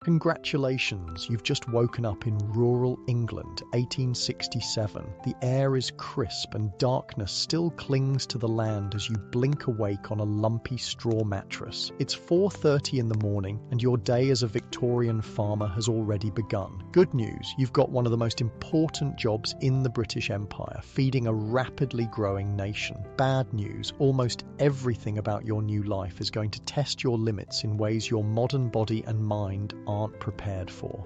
Congratulations, you've just woken up in rural England, 1867. The air is crisp and darkness still clings to the land as you blink awake on a lumpy straw mattress. It's 4:30 in the morning and your day as a Victorian farmer has already begun. Good news, you've got one of the most important jobs in the British Empire, feeding a rapidly growing nation. Bad news, almost everything about your new life is going to test your limits in ways your modern body and mind aren't prepared for.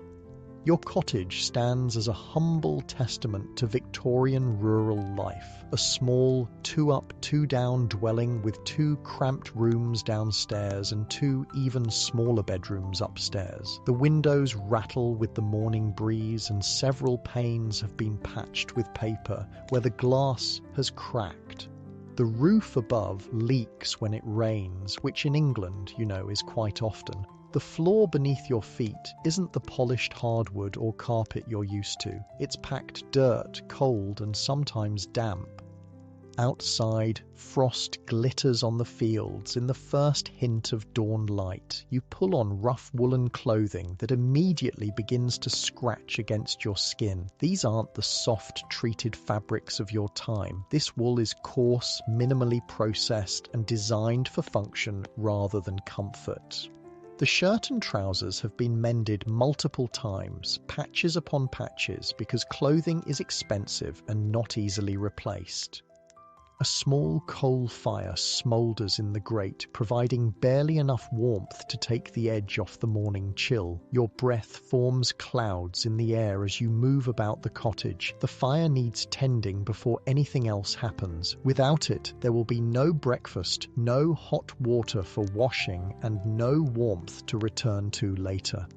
Your cottage stands as a humble testament to Victorian rural life, a small 2-up, 2-down dwelling with 2 cramped rooms downstairs and 2 even smaller bedrooms upstairs. The windows rattle with the morning breeze and several panes have been patched with paper where the glass has cracked. The roof above leaks when it rains, which in England, is quite often. The floor beneath your feet isn't the polished hardwood or carpet you're used to. It's packed dirt, cold, and sometimes damp. Outside, frost glitters on the fields in the first hint of dawn light. You pull on rough woolen clothing that immediately begins to scratch against your skin. These aren't the soft, treated fabrics of your time. This wool is coarse, minimally processed, and designed for function rather than comfort. The shirt and trousers have been mended multiple times, patches upon patches, because clothing is expensive and not easily replaced. A small coal fire smoulders in the grate, providing barely enough warmth to take the edge off the morning chill. Your breath forms clouds in the air as you move about the cottage. The fire needs tending before anything else happens. Without it, there will be no breakfast, no hot water for washing, and no warmth to return to later.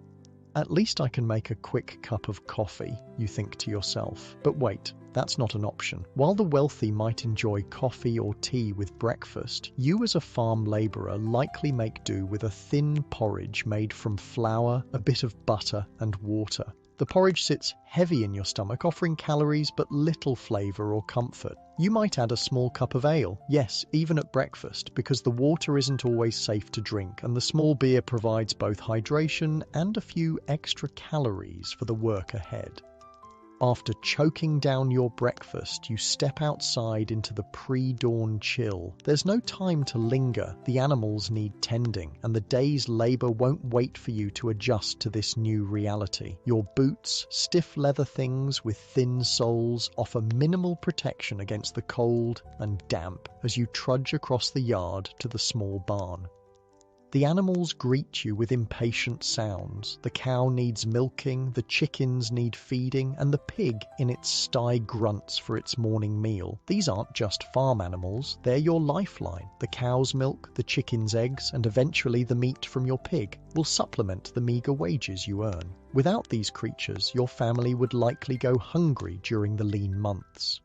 At least I can make a quick cup of coffee, you think to yourself. But wait, that's not an option. While the wealthy might enjoy coffee or tea with breakfast, you as a farm labourer likely make do with a thin porridge made from flour, a bit of butter, and water. The porridge sits heavy in your stomach, offering calories but little flavour or comfort. You might add a small cup of ale, yes, even at breakfast, because the water isn't always safe to drink, and the small beer provides both hydration and a few extra calories for the work ahead. After choking down your breakfast, you step outside into the pre-dawn chill. There's no time to linger, the animals need tending, and the day's labour won't wait for you to adjust to this new reality. Your boots, stiff leather things with thin soles, offer minimal protection against the cold and damp as you trudge across the yard to the small barn. The animals greet you with impatient sounds. The cow needs milking, the chickens need feeding, and the pig in its sty grunts for its morning meal. These aren't just farm animals, they're your lifeline. The cow's milk, the chicken's eggs, and eventually the meat from your pig will supplement the meagre wages you earn. Without these creatures, your family would likely go hungry during the lean months.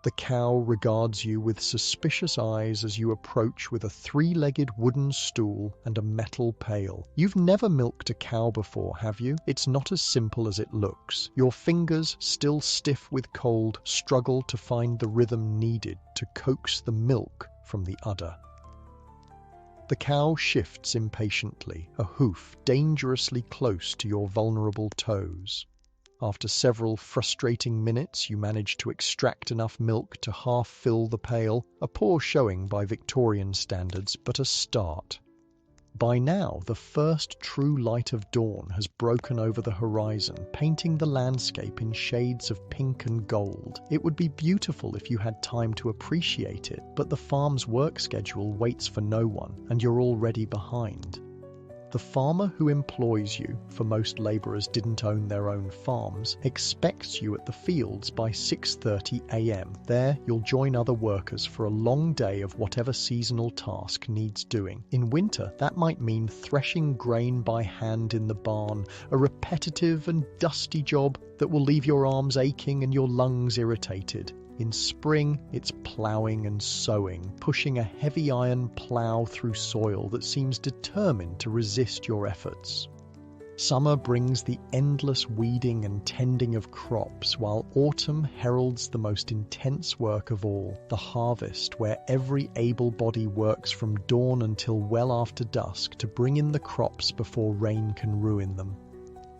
The cow regards you with suspicious eyes as you approach with a 3-legged wooden stool and a metal pail. You've never milked a cow before, have you? It's not as simple as it looks. Your fingers, still stiff with cold, struggle to find the rhythm needed to coax the milk from the udder. The cow shifts impatiently, a hoof dangerously close to your vulnerable toes. After several frustrating minutes, you manage to extract enough milk to half fill the pail, a poor showing by Victorian standards, but a start. By now, the first true light of dawn has broken over the horizon, painting the landscape in shades of pink and gold. It would be beautiful if you had time to appreciate it, but the farm's work schedule waits for no one, and you're already behind. The farmer who employs you, for most labourers didn't own their own farms, expects you at the fields by 6:30 a.m. There, you'll join other workers for a long day of whatever seasonal task needs doing. In winter, that might mean threshing grain by hand in the barn, a repetitive and dusty job that will leave your arms aching and your lungs irritated. In spring, it's ploughing and sowing, pushing a heavy iron plough through soil that seems determined to resist your efforts. Summer brings the endless weeding and tending of crops, while autumn heralds the most intense work of all, the harvest, where every able body works from dawn until well after dusk to bring in the crops before rain can ruin them.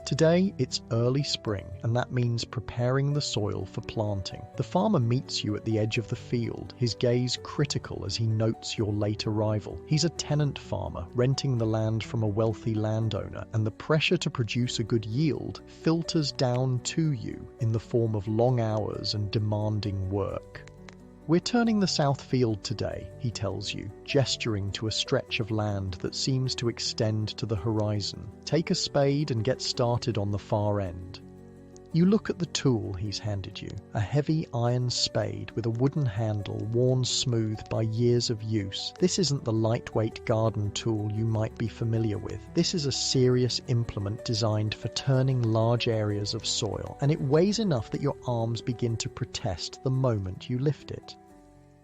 Today, it's early spring, and that means preparing the soil for planting. The farmer meets you at the edge of the field, his gaze critical as he notes your late arrival. He's a tenant farmer, renting the land from a wealthy landowner, and the pressure to produce a good yield filters down to you in the form of long hours and demanding work. We're turning the south field today, he tells you, gesturing to a stretch of land that seems to extend to the horizon. Take a spade and get started on the far end. You look at the tool he's handed you, a heavy iron spade with a wooden handle worn smooth by years of use. This isn't the lightweight garden tool you might be familiar with. This is a serious implement designed for turning large areas of soil, and it weighs enough that your arms begin to protest the moment you lift it.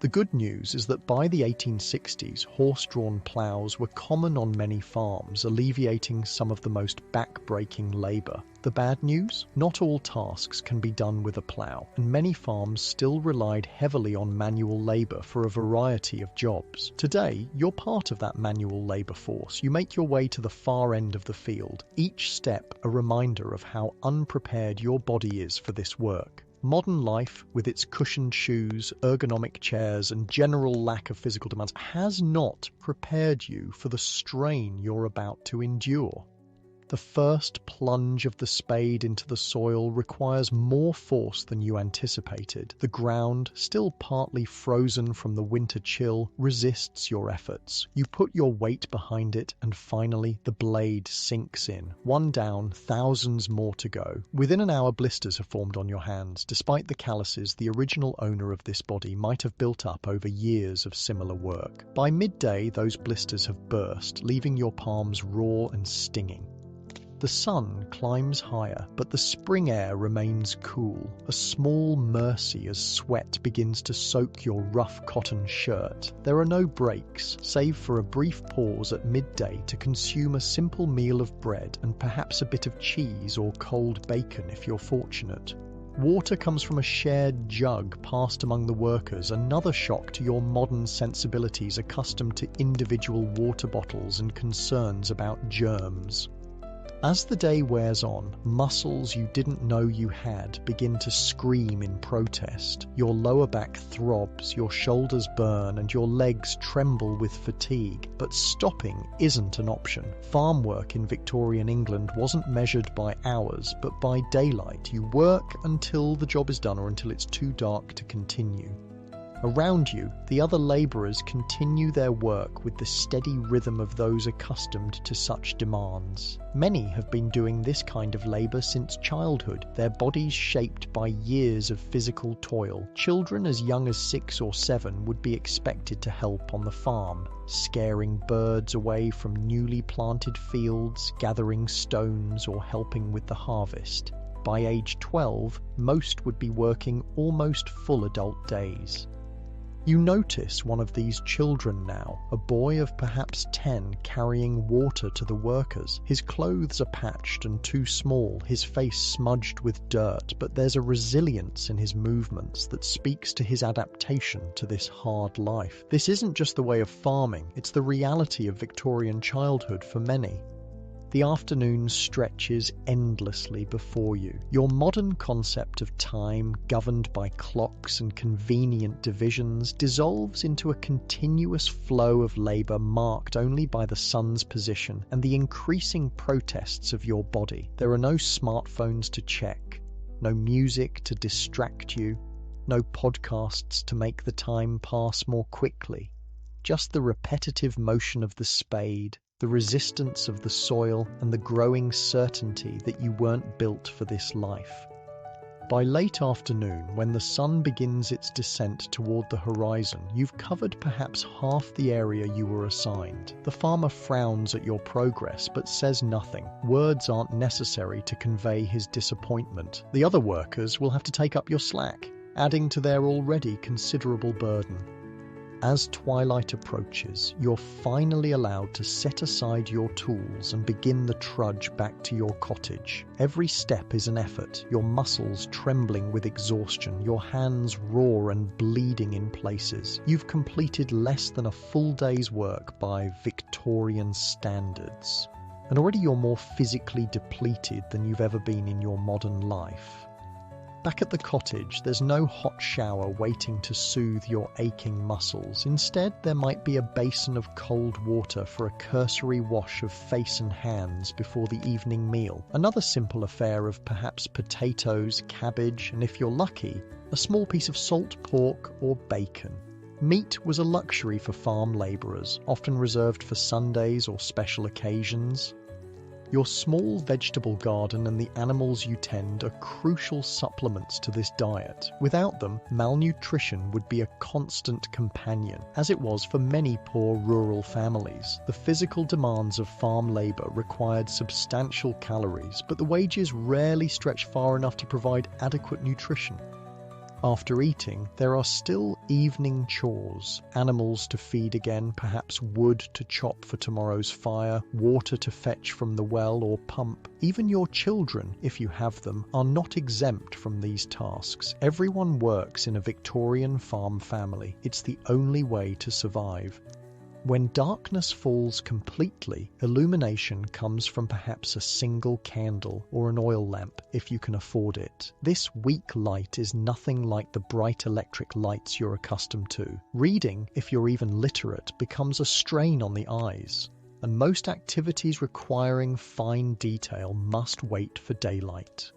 The good news is that by the 1860s, horse-drawn ploughs were common on many farms, alleviating some of the most back-breaking labour. The bad news? Not all tasks can be done with a plough, and many farms still relied heavily on manual labour for a variety of jobs. Today, you're part of that manual labour force. You make your way to the far end of the field, each step a reminder of how unprepared your body is for this work. Modern life, with its cushioned shoes, ergonomic chairs, and general lack of physical demands, has not prepared you for the strain you're about to endure. The first plunge of the spade into the soil requires more force than you anticipated. The ground, still partly frozen from the winter chill, resists your efforts. You put your weight behind it, and finally the blade sinks in. One down, thousands more to go. Within an hour, blisters have formed on your hands. Despite the calluses the original owner of this body might have built up over years of similar work. By midday, those blisters have burst, leaving your palms raw and stinging. The sun climbs higher, but the spring air remains cool, a small mercy as sweat begins to soak your rough cotton shirt. There are no breaks, save for a brief pause at midday to consume a simple meal of bread and perhaps a bit of cheese or cold bacon if you're fortunate. Water comes from a shared jug passed among the workers, another shock to your modern sensibilities accustomed to individual water bottles and concerns about germs. As the day wears on, muscles you didn't know you had begin to scream in protest. Your lower back throbs, your shoulders burn, and your legs tremble with fatigue. But stopping isn't an option. Farm work in Victorian England wasn't measured by hours, but by daylight. You work until the job is done or until it's too dark to continue. Around you, the other labourers continue their work with the steady rhythm of those accustomed to such demands. Many have been doing this kind of labour since childhood, their bodies shaped by years of physical toil. Children as young as 6 or 7 would be expected to help on the farm, scaring birds away from newly planted fields, gathering stones, or helping with the harvest. By age 12, most would be working almost full adult days. You notice one of these children now, a boy of perhaps 10 carrying water to the workers. His clothes are patched and too small, his face smudged with dirt, but there's a resilience in his movements that speaks to his adaptation to this hard life. This isn't just the way of farming, it's the reality of Victorian childhood for many. The afternoon stretches endlessly before you. Your modern concept of time, governed by clocks and convenient divisions, dissolves into a continuous flow of labour marked only by the sun's position and the increasing protests of your body. There are no smartphones to check, no music to distract you, no podcasts to make the time pass more quickly. Just the repetitive motion of the spade, the resistance of the soil, and the growing certainty that you weren't built for this life. By late afternoon, when the sun begins its descent toward the horizon, you've covered perhaps half the area you were assigned. The farmer frowns at your progress, but says nothing. Words aren't necessary to convey his disappointment. The other workers will have to take up your slack, adding to their already considerable burden. As twilight approaches, you're finally allowed to set aside your tools and begin the trudge back to your cottage. Every step is an effort, your muscles trembling with exhaustion, your hands raw and bleeding in places. You've completed less than a full day's work by Victorian standards. and already you're more physically depleted than you've ever been in your modern life. Back at the cottage, there's no hot shower waiting to soothe your aching muscles. Instead, there might be a basin of cold water for a cursory wash of face and hands before the evening meal. Another simple affair of perhaps potatoes, cabbage, and if you're lucky, a small piece of salt pork or bacon. Meat was a luxury for farm labourers, often reserved for Sundays or special occasions. Your small vegetable garden and the animals you tend are crucial supplements to this diet. Without them, malnutrition would be a constant companion, as it was for many poor rural families. The physical demands of farm labour required substantial calories, but the wages rarely stretch far enough to provide adequate nutrition. After eating, there are still evening chores, animals to feed again, perhaps wood to chop for tomorrow's fire, water to fetch from the well or pump. Even your children, if you have them, are not exempt from these tasks. Everyone works in a Victorian farm family. It's the only way to survive. When darkness falls completely, illumination comes from perhaps a single candle or an oil lamp, if you can afford it. This weak light is nothing like the bright electric lights you're accustomed to. Reading, if you're even literate, becomes a strain on the eyes, and most activities requiring fine detail must wait for daylight.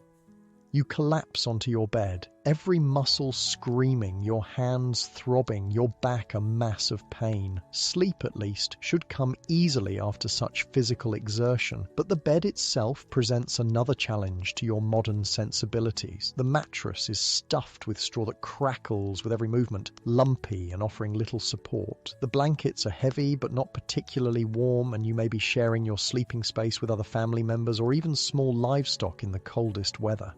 You collapse onto your bed, every muscle screaming, your hands throbbing, your back a mass of pain. Sleep, at least, should come easily after such physical exertion, but the bed itself presents another challenge to your modern sensibilities. The mattress is stuffed with straw that crackles with every movement, lumpy and offering little support. The blankets are heavy but not particularly warm, and you may be sharing your sleeping space with other family members or even small livestock in the coldest weather.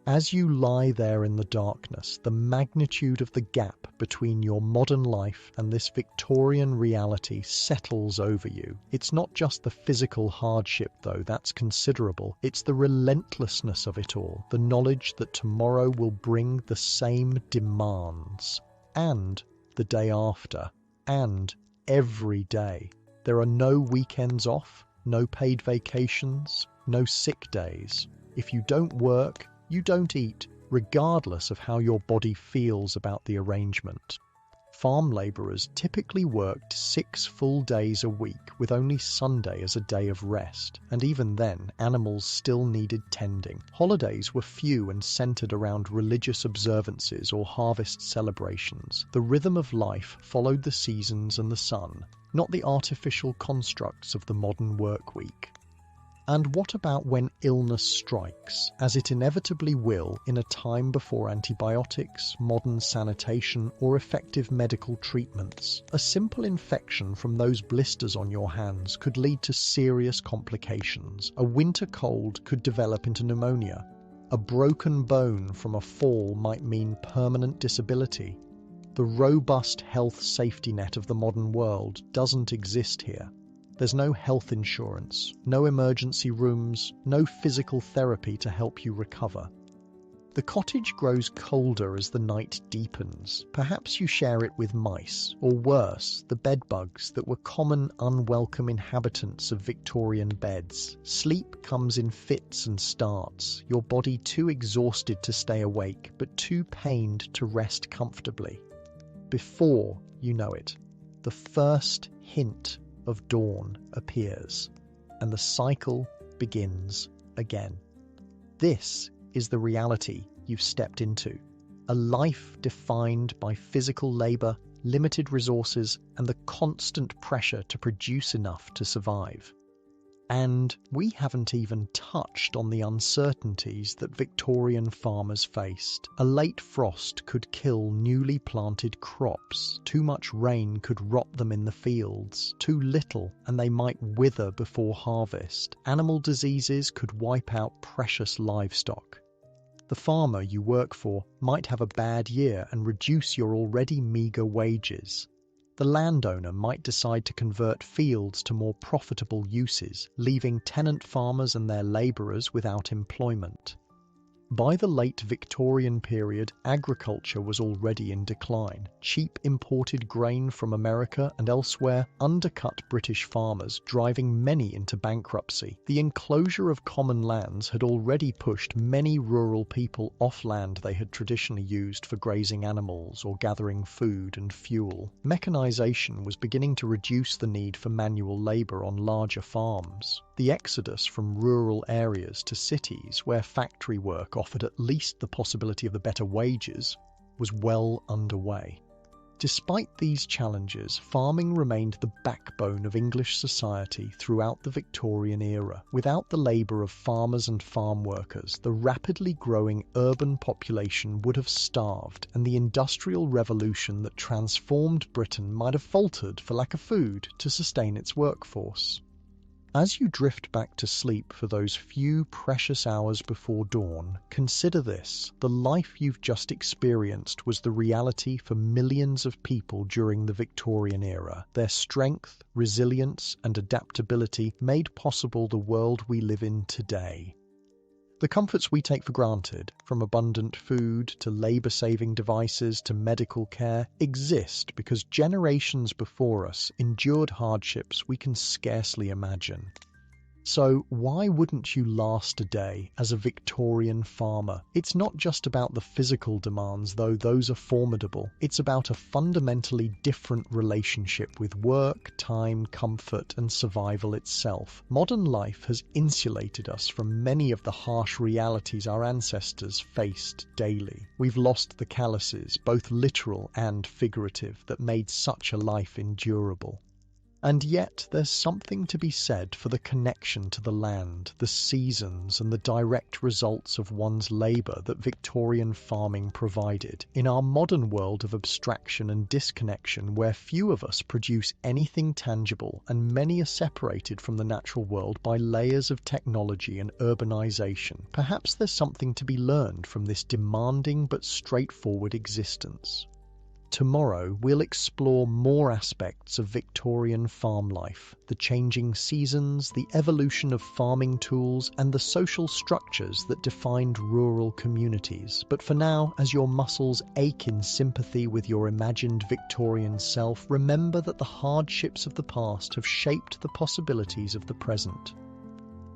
As you lie there in the darkness, the magnitude of the gap between your modern life and this Victorian reality settles over you. It's not just the physical hardship, though, that's considerable. It's the relentlessness of it all, the knowledge that tomorrow will bring the same demands, and the day after, and every day. There are no weekends off, no paid vacations, no sick days. If you don't work, you don't eat, regardless of how your body feels about the arrangement. Farm labourers typically worked 6 full days a week, with only Sunday as a day of rest, and even then, animals still needed tending. Holidays were few and centred around religious observances or harvest celebrations. The rhythm of life followed the seasons and the sun, not the artificial constructs of the modern work week. And what about when illness strikes, as it inevitably will in a time before antibiotics, modern sanitation, or effective medical treatments? A simple infection from those blisters on your hands could lead to serious complications. A winter cold could develop into pneumonia. A broken bone from a fall might mean permanent disability. The robust health safety net of the modern world doesn't exist here. There's no health insurance, no emergency rooms, no physical therapy to help you recover. The cottage grows colder as the night deepens. Perhaps you share it with mice, or worse, the bedbugs that were common unwelcome inhabitants of Victorian beds. Sleep comes in fits and starts, your body too exhausted to stay awake, but too pained to rest comfortably. Before you know it, the first hint of dawn appears, and the cycle begins again. This is the reality you've stepped into. A life defined by physical labor, limited resources, and the constant pressure to produce enough to survive. And we haven't even touched on the uncertainties that Victorian farmers faced. A late frost could kill newly planted crops. Too much rain could rot them in the fields. Too little, and they might wither before harvest. Animal diseases could wipe out precious livestock. The farmer you work for might have a bad year and reduce your already meagre wages. The landowner might decide to convert fields to more profitable uses, leaving tenant farmers and their labourers without employment. By the late Victorian period, agriculture was already in decline. Cheap imported grain from America and elsewhere undercut British farmers, driving many into bankruptcy. The enclosure of common lands had already pushed many rural people off land they had traditionally used for grazing animals or gathering food and fuel. Mechanization was beginning to reduce the need for manual labor on larger farms. The exodus from rural areas to cities, where factory work offered at least the possibility of the better wages, was well underway. Despite these challenges, farming remained the backbone of English society throughout the Victorian era. Without the labour of farmers and farm workers, the rapidly growing urban population would have starved, and the Industrial Revolution that transformed Britain might have faltered for lack of food to sustain its workforce. As you drift back to sleep for those few precious hours before dawn, consider this: the life you've just experienced was the reality for millions of people during the Victorian era. Their strength, resilience, and adaptability made possible the world we live in today. The comforts we take for granted, from abundant food to labour-saving devices to medical care, exist because generations before us endured hardships we can scarcely imagine. So why wouldn't you last a day as a Victorian farmer? It's not just about the physical demands, though those are formidable. It's about a fundamentally different relationship with work, time, comfort, and survival itself. Modern life has insulated us from many of the harsh realities our ancestors faced daily. We've lost the calluses, both literal and figurative, that made such a life endurable. And yet there's something to be said for the connection to the land, the seasons, and the direct results of one's labour that Victorian farming provided. In our modern world of abstraction and disconnection, where few of us produce anything tangible and many are separated from the natural world by layers of technology and urbanisation, perhaps there's something to be learned from this demanding but straightforward existence. Tomorrow, we'll explore more aspects of Victorian farm life, the changing seasons, the evolution of farming tools, and the social structures that defined rural communities. But for now, as your muscles ache in sympathy with your imagined Victorian self, remember that the hardships of the past have shaped the possibilities of the present.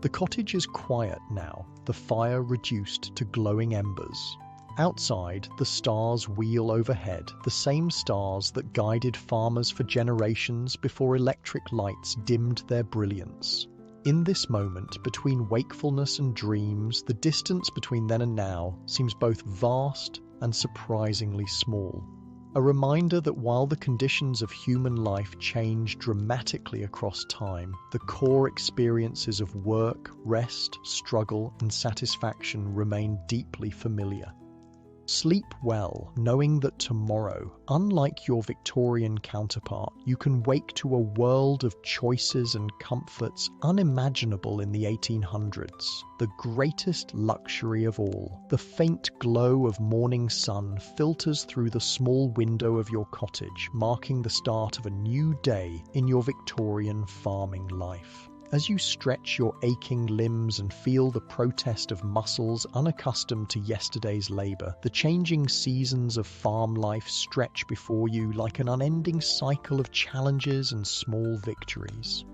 The cottage is quiet now, the fire reduced to glowing embers. Outside, the stars wheel overhead, the same stars that guided farmers for generations before electric lights dimmed their brilliance. In this moment, between wakefulness and dreams, the distance between then and now seems both vast and surprisingly small. A reminder that while the conditions of human life change dramatically across time, the core experiences of work, rest, struggle, and satisfaction remain deeply familiar. Sleep well, knowing that tomorrow, unlike your Victorian counterpart, you can wake to a world of choices and comforts unimaginable in the 1800s. The greatest luxury of all, the faint glow of morning sun filters through the small window of your cottage, marking the start of a new day in your Victorian farming life. As you stretch your aching limbs and feel the protest of muscles unaccustomed to yesterday's labour, the changing seasons of farm life stretch before you like an unending cycle of challenges and small victories.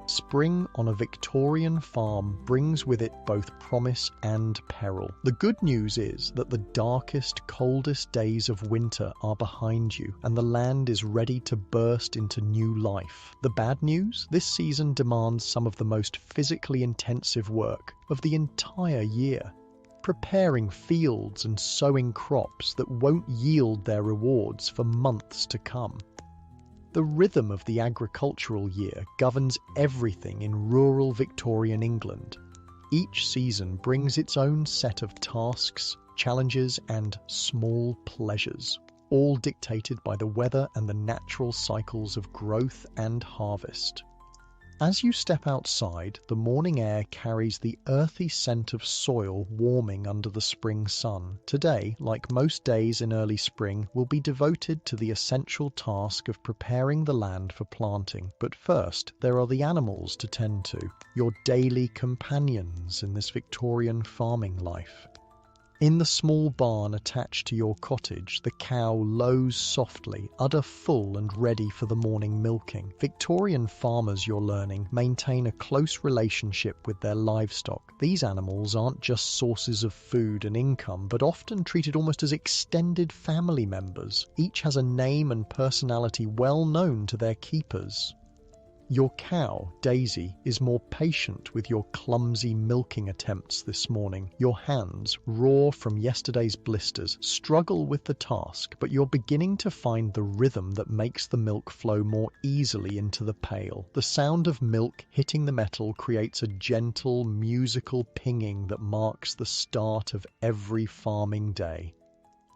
Spring on a Victorian farm brings with it both promise and peril. The good news is that the darkest, coldest days of winter are behind you, and the land is ready to burst into new life. The bad news? This season demands some of the most physically intensive work of the entire year. Preparing fields and sowing crops that won't yield their rewards for months to come. The rhythm of the agricultural year governs everything in rural Victorian England. Each season brings its own set of tasks, challenges, and small pleasures, all dictated by the weather and the natural cycles of growth and harvest. As you step outside, the morning air carries the earthy scent of soil warming under the spring sun. Today, like most days in early spring, will be devoted to the essential task of preparing the land for planting. But first, there are the animals to tend to, your daily companions in this Victorian farming life. In the small barn attached to your cottage, the cow lows softly, udder full and ready for the morning milking. Victorian farmers, you're learning, maintain a close relationship with their livestock. These animals aren't just sources of food and income, but often treated almost as extended family members. Each has a name and personality well known to their keepers. Your cow, Daisy, is more patient with your clumsy milking attempts this morning. Your hands, raw from yesterday's blisters, struggle with the task, but you're beginning to find the rhythm that makes the milk flow more easily into the pail. The sound of milk hitting the metal creates a gentle, musical pinging that marks the start of every farming day.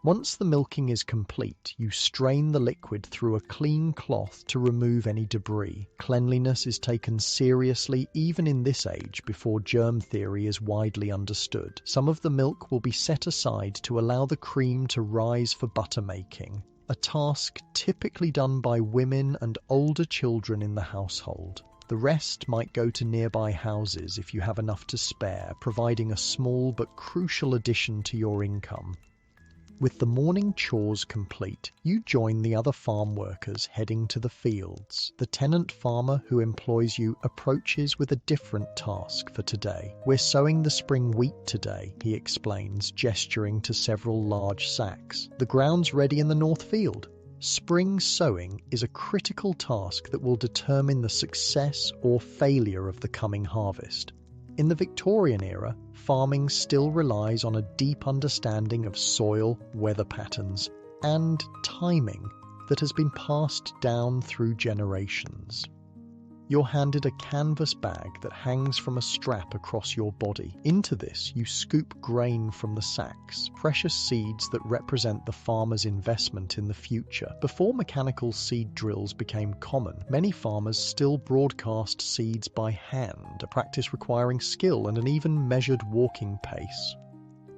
Once the milking is complete, you strain the liquid through a clean cloth to remove any debris. Cleanliness is taken seriously even in this age before germ theory is widely understood. Some of the milk will be set aside to allow the cream to rise for butter making, a task typically done by women and older children in the household. The rest might go to nearby houses if you have enough to spare, providing a small but crucial addition to your income. With the morning chores complete, you join the other farm workers heading to the fields. The tenant farmer who employs you approaches with a different task for today. "We're sowing the spring wheat today," he explains, gesturing to several large sacks. "The ground's ready in the north field." Spring sowing is a critical task that will determine the success or failure of the coming harvest. In the Victorian era, farming still relies on a deep understanding of soil, weather patterns, and timing that has been passed down through generations. You're handed a canvas bag that hangs from a strap across your body. Into this, you scoop grain from the sacks, precious seeds that represent the farmer's investment in the future. Before mechanical seed drills became common, many farmers still broadcast seeds by hand, a practice requiring skill and an even measured walking pace.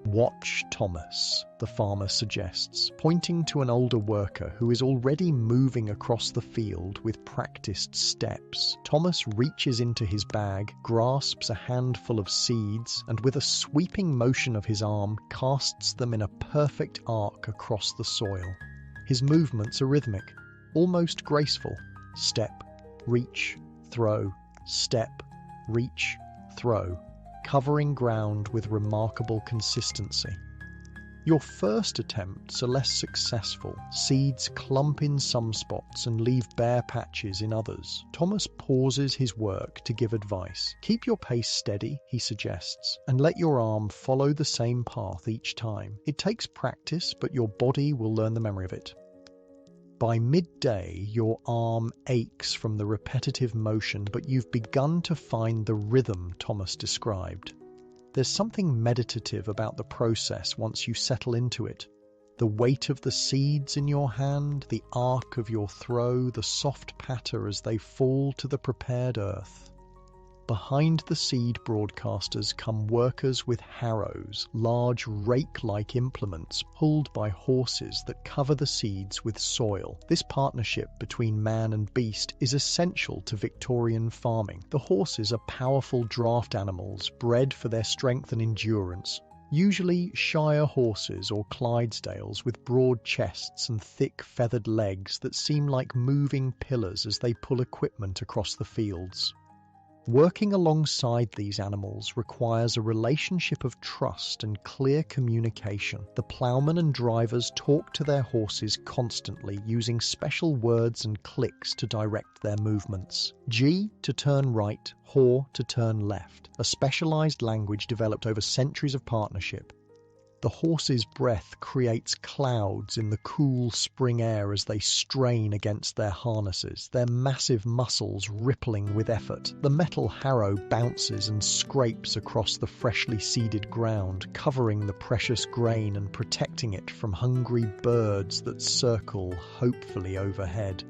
"Watch Thomas," the farmer suggests, pointing to an older worker who is already moving across the field with practiced steps. Thomas reaches into his bag, grasps a handful of seeds, and with a sweeping motion of his arm, casts them in a perfect arc across the soil. His movements are rhythmic, almost graceful. Step, reach, throw, step, reach, throw, covering ground with remarkable consistency. Your first attempts are less successful. Seeds clump in some spots and leave bare patches in others. Thomas pauses his work to give advice. "Keep your pace steady," he suggests, "and let your arm follow the same path each time. It takes practice, but your body will learn the memory of it." By midday, your arm aches from the repetitive motion, but you've begun to find the rhythm Thomas described. There's something meditative about the process once you settle into it. The weight of the seeds in your hand, the arc of your throw, the soft patter as they fall to the prepared earth. Behind the seed broadcasters come workers with harrows, large rake-like implements pulled by horses that cover the seeds with soil. This partnership between man and beast is essential to Victorian farming. The horses are powerful draft animals, bred for their strength and endurance. Usually Shire horses or Clydesdales with broad chests and thick feathered legs that seem like moving pillars as they pull equipment across the fields. Working alongside these animals requires a relationship of trust and clear communication. The ploughmen and drivers talk to their horses constantly, using special words and clicks to direct their movements. G to turn right, haw to turn left, a specialized language developed over centuries of partnership. The horse's breath creates clouds in the cool spring air as they strain against their harnesses, their massive muscles rippling with effort. The metal harrow bounces and scrapes across the freshly seeded ground, covering the precious grain and protecting it from hungry birds that circle hopefully overhead.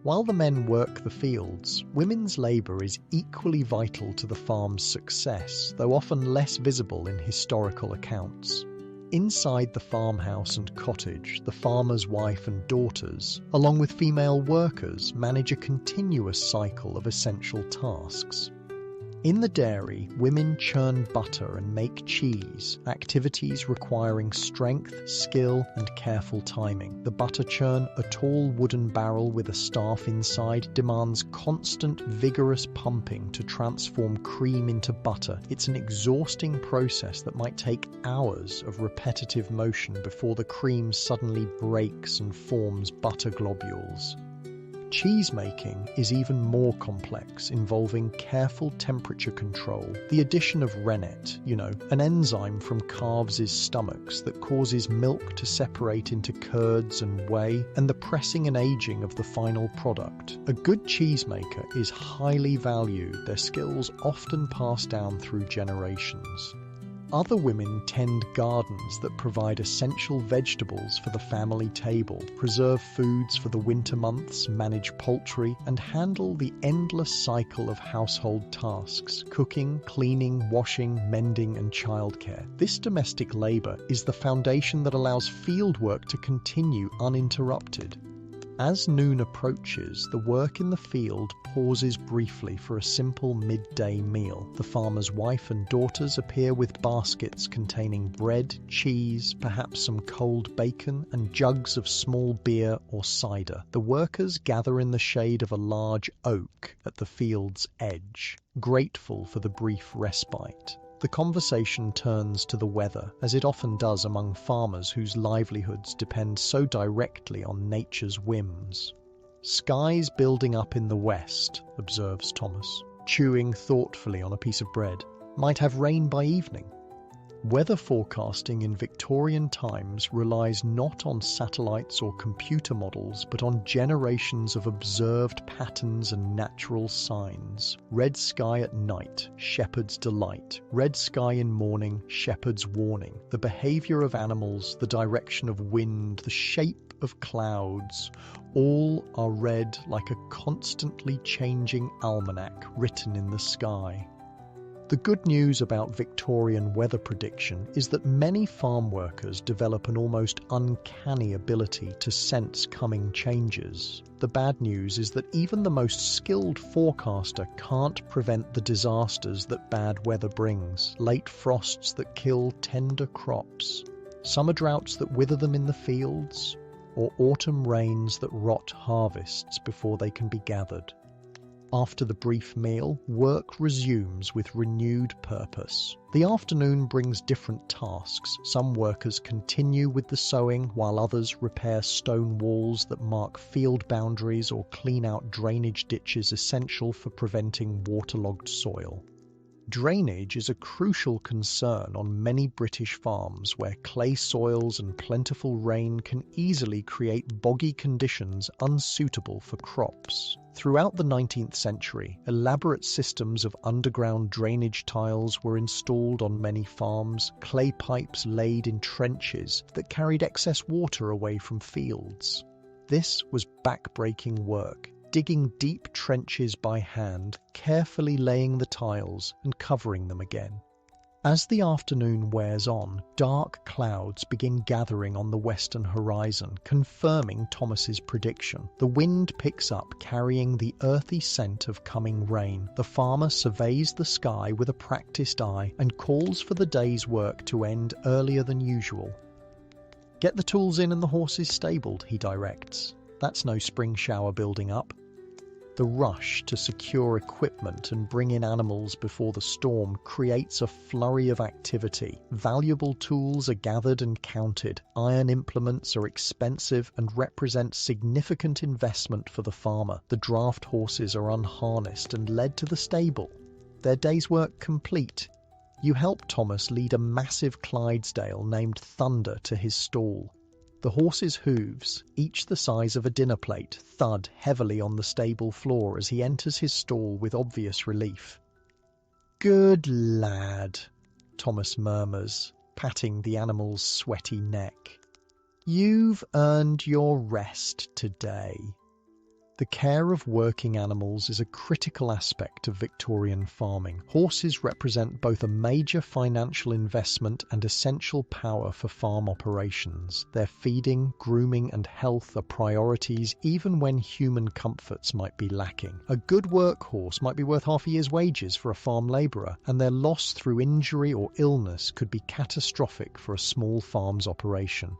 While the men work the fields, women's labour is equally vital to the farm's success, though often less visible in historical accounts. Inside the farmhouse and cottage, the farmer's wife and daughters, along with female workers, manage a continuous cycle of essential tasks. In the dairy, women churn butter and make cheese, activities requiring strength, skill, and careful timing. The butter churn, a tall wooden barrel with a staff inside, demands constant, vigorous pumping to transform cream into butter. It's an exhausting process that might take hours of repetitive motion before the cream suddenly breaks and forms butter globules. Cheese making is even more complex, involving careful temperature control, the addition of rennet, an enzyme from calves' stomachs that causes milk to separate into curds and whey, and the pressing and aging of the final product. A good cheesemaker is highly valued, their skills often passed down through generations. Other women tend gardens that provide essential vegetables for the family table, preserve foods for the winter months, manage poultry, and handle the endless cycle of household tasks: cooking, cleaning, washing, mending, and childcare. This domestic labor is the foundation that allows field work to continue uninterrupted. As noon approaches, the work in the field pauses briefly for a simple midday meal. The farmer's wife and daughters appear with baskets containing bread, cheese, perhaps some cold bacon, and jugs of small beer or cider. The workers gather in the shade of a large oak at the field's edge, grateful for the brief respite. The conversation turns to the weather, as it often does among farmers whose livelihoods depend so directly on nature's whims. "Skies building up in the west," observes Thomas, chewing thoughtfully on a piece of bread. "Might have rain by evening." Weather forecasting in Victorian times relies not on satellites or computer models, but on generations of observed patterns and natural signs. Red sky at night, shepherd's delight. Red sky in morning, shepherd's warning. The behavior of animals, the direction of wind, the shape of clouds, all are read like a constantly changing almanac written in the sky. The good news about Victorian weather prediction is that many farm workers develop an almost uncanny ability to sense coming changes. The bad news is that even the most skilled forecaster can't prevent the disasters that bad weather brings. Late frosts that kill tender crops, summer droughts that wither them in the fields, or autumn rains that rot harvests before they can be gathered. After the brief meal, work resumes with renewed purpose. The afternoon brings different tasks. Some workers continue with the sowing, while others repair stone walls that mark field boundaries or clean out drainage ditches essential for preventing waterlogged soil. Drainage is a crucial concern on many British farms where clay soils and plentiful rain can easily create boggy conditions unsuitable for crops. Throughout the 19th century, elaborate systems of underground drainage tiles were installed on many farms, clay pipes laid in trenches that carried excess water away from fields. This was backbreaking work, digging deep trenches by hand, carefully laying the tiles and covering them again. As the afternoon wears on, dark clouds begin gathering on the western horizon, confirming Thomas's prediction. The wind picks up, carrying the earthy scent of coming rain. The farmer surveys the sky with a practiced eye and calls for the day's work to end earlier than usual. "Get the tools in and the horses stabled," he directs. "That's no spring shower building up." The rush to secure equipment and bring in animals before the storm creates a flurry of activity. Valuable tools are gathered and counted. Iron implements are expensive and represent significant investment for the farmer. The draft horses are unharnessed and led to the stable. Their day's work complete. You help Thomas lead a massive Clydesdale named Thunder to his stall. The horse's hooves, each the size of a dinner plate, thud heavily on the stable floor as he enters his stall with obvious relief. "Good lad," Thomas murmurs, patting the animal's sweaty neck. "You've earned your rest today." The care of working animals is a critical aspect of Victorian farming. Horses represent both a major financial investment and essential power for farm operations. Their feeding, grooming, and health are priorities even when human comforts might be lacking. A good workhorse might be worth half a year's wages for a farm labourer, and their loss through injury or illness could be catastrophic for a small farm's operation.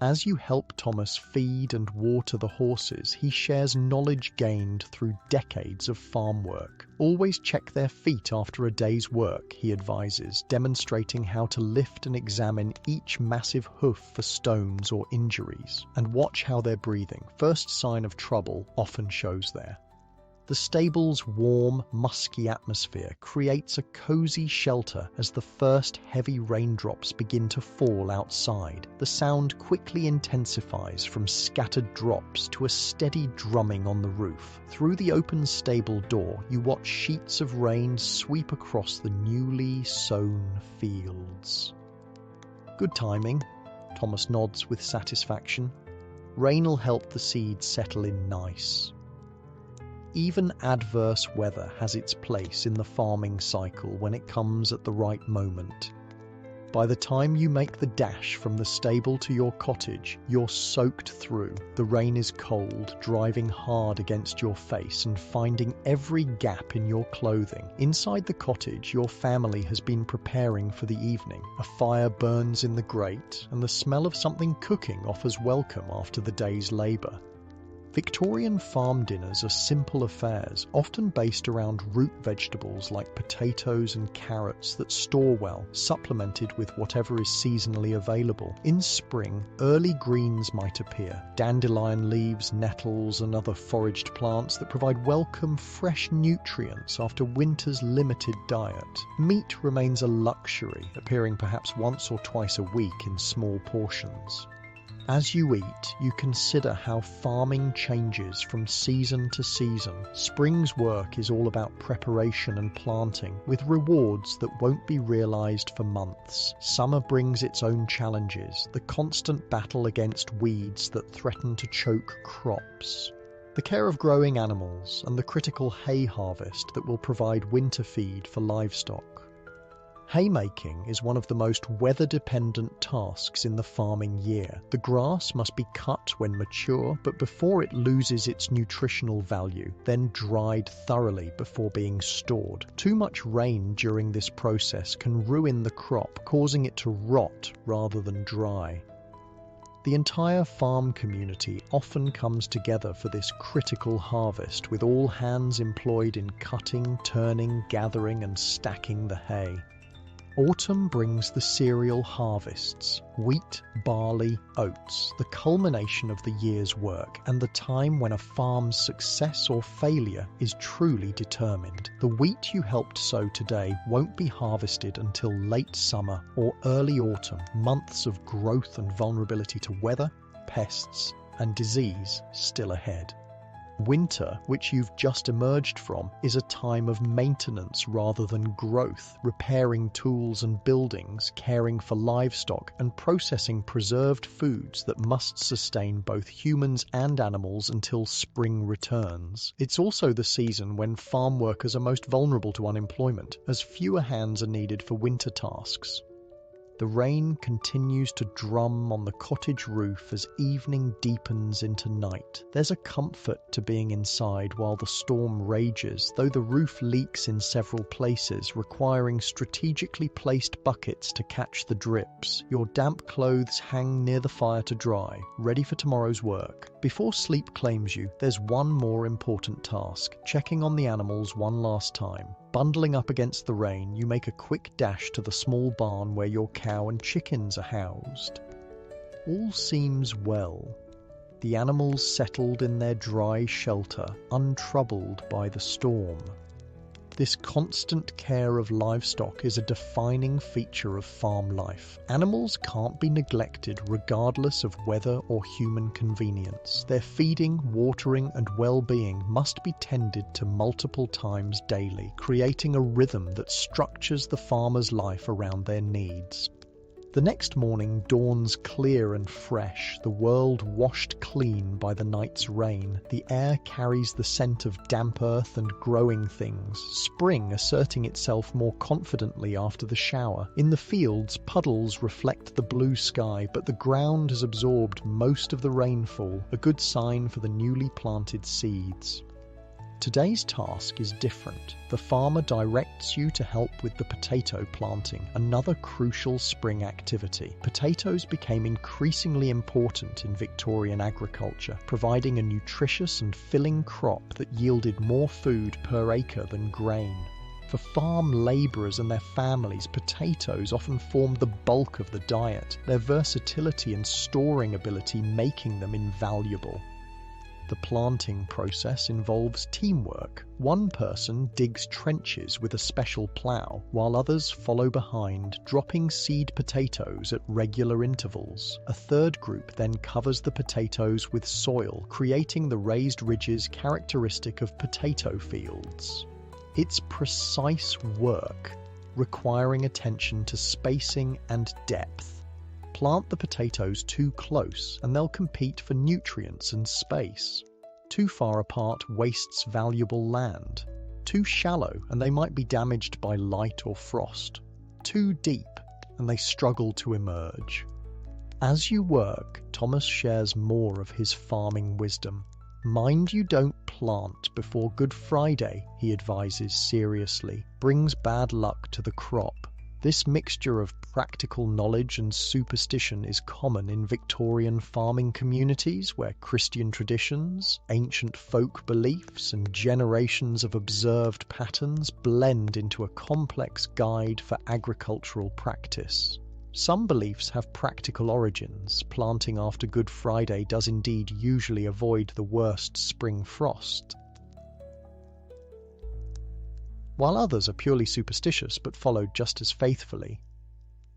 As you help Thomas feed and water the horses, he shares knowledge gained through decades of farm work. Always check their feet after a day's work, he advises, demonstrating how to lift and examine each massive hoof for stones or injuries. And watch how they're breathing. First sign of trouble often shows there. The stable's warm, musky atmosphere creates a cozy shelter as the first heavy raindrops begin to fall outside. The sound quickly intensifies from scattered drops to a steady drumming on the roof. Through the open stable door, you watch sheets of rain sweep across the newly sown fields. Good timing, Thomas nods with satisfaction. Rain'll help the seeds settle in nice. Even adverse weather has its place in the farming cycle when it comes at the right moment. By the time you make the dash from the stable to your cottage, you're soaked through. The rain is cold, driving hard against your face and finding every gap in your clothing. Inside the cottage, your family has been preparing for the evening. A fire burns in the grate, and the smell of something cooking offers welcome after the day's labour. Victorian farm dinners are simple affairs, often based around root vegetables like potatoes and carrots that store well, supplemented with whatever is seasonally available. In spring, early greens might appear, dandelion leaves, nettles, and other foraged plants that provide welcome, fresh nutrients after winter's limited diet. Meat remains a luxury, appearing perhaps once or twice a week in small portions. As you eat, you consider how farming changes from season to season. Spring's work is all about preparation and planting, with rewards that won't be realised for months. Summer brings its own challenges, the constant battle against weeds that threaten to choke crops. The care of growing animals, and the critical hay harvest that will provide winter feed for livestock. Haymaking is one of the most weather-dependent tasks in the farming year. The grass must be cut when mature, but before it loses its nutritional value, then dried thoroughly before being stored. Too much rain during this process can ruin the crop, causing it to rot rather than dry. The entire farm community often comes together for this critical harvest, with all hands employed in cutting, turning, gathering, and stacking the hay. Autumn brings the cereal harvests, wheat, barley, oats, the culmination of the year's work and the time when a farm's success or failure is truly determined. The wheat you helped sow today won't be harvested until late summer or early autumn, months of growth and vulnerability to weather, pests, and disease still ahead. Winter, which you've just emerged from, is a time of maintenance rather than growth, repairing tools and buildings, caring for livestock, and processing preserved foods that must sustain both humans and animals until spring returns. It's also the season when farm workers are most vulnerable to unemployment, as fewer hands are needed for winter tasks. The rain continues to drum on the cottage roof as evening deepens into night. There's a comfort to being inside while the storm rages, though the roof leaks in several places, requiring strategically placed buckets to catch the drips. Your damp clothes hang near the fire to dry, ready for tomorrow's work. Before sleep claims you, there's one more important task: checking on the animals one last time. Bundling up against the rain, you make a quick dash to the small barn where your cow and chickens are housed. All seems well. The animals settled in their dry shelter, untroubled by the storm. This constant care of livestock is a defining feature of farm life. Animals can't be neglected regardless of weather or human convenience. Their feeding, watering, and well-being must be tended to multiple times daily, creating a rhythm that structures the farmer's life around their needs. The next morning dawns clear and fresh, the world washed clean by the night's rain. The air carries the scent of damp earth and growing things, spring asserting itself more confidently after the shower. In the fields, puddles reflect the blue sky, but the ground has absorbed most of the rainfall, a good sign for the newly planted seeds. Today's task is different. The farmer directs you to help with the potato planting, another crucial spring activity. Potatoes became increasingly important in Victorian agriculture, providing a nutritious and filling crop that yielded more food per acre than grain. For farm labourers and their families, potatoes often formed the bulk of the diet, their versatility and storing ability making them invaluable. The planting process involves teamwork. One person digs trenches with a special plough, while others follow behind, dropping seed potatoes at regular intervals. A third group then covers the potatoes with soil, creating the raised ridges characteristic of potato fields. It's precise work, requiring attention to spacing and depth. Plant the potatoes too close and they'll compete for nutrients and space. Too far apart wastes valuable land. Too shallow and they might be damaged by light or frost. Too deep and they struggle to emerge. As you work, Thomas shares more of his farming wisdom. Mind you don't plant before Good Friday, he advises seriously. Brings bad luck to the crop. This mixture of practical knowledge and superstition is common in Victorian farming communities where Christian traditions, ancient folk beliefs, and generations of observed patterns blend into a complex guide for agricultural practice. Some beliefs have practical origins. Planting after Good Friday does indeed usually avoid the worst spring frost, while others are purely superstitious but followed just as faithfully.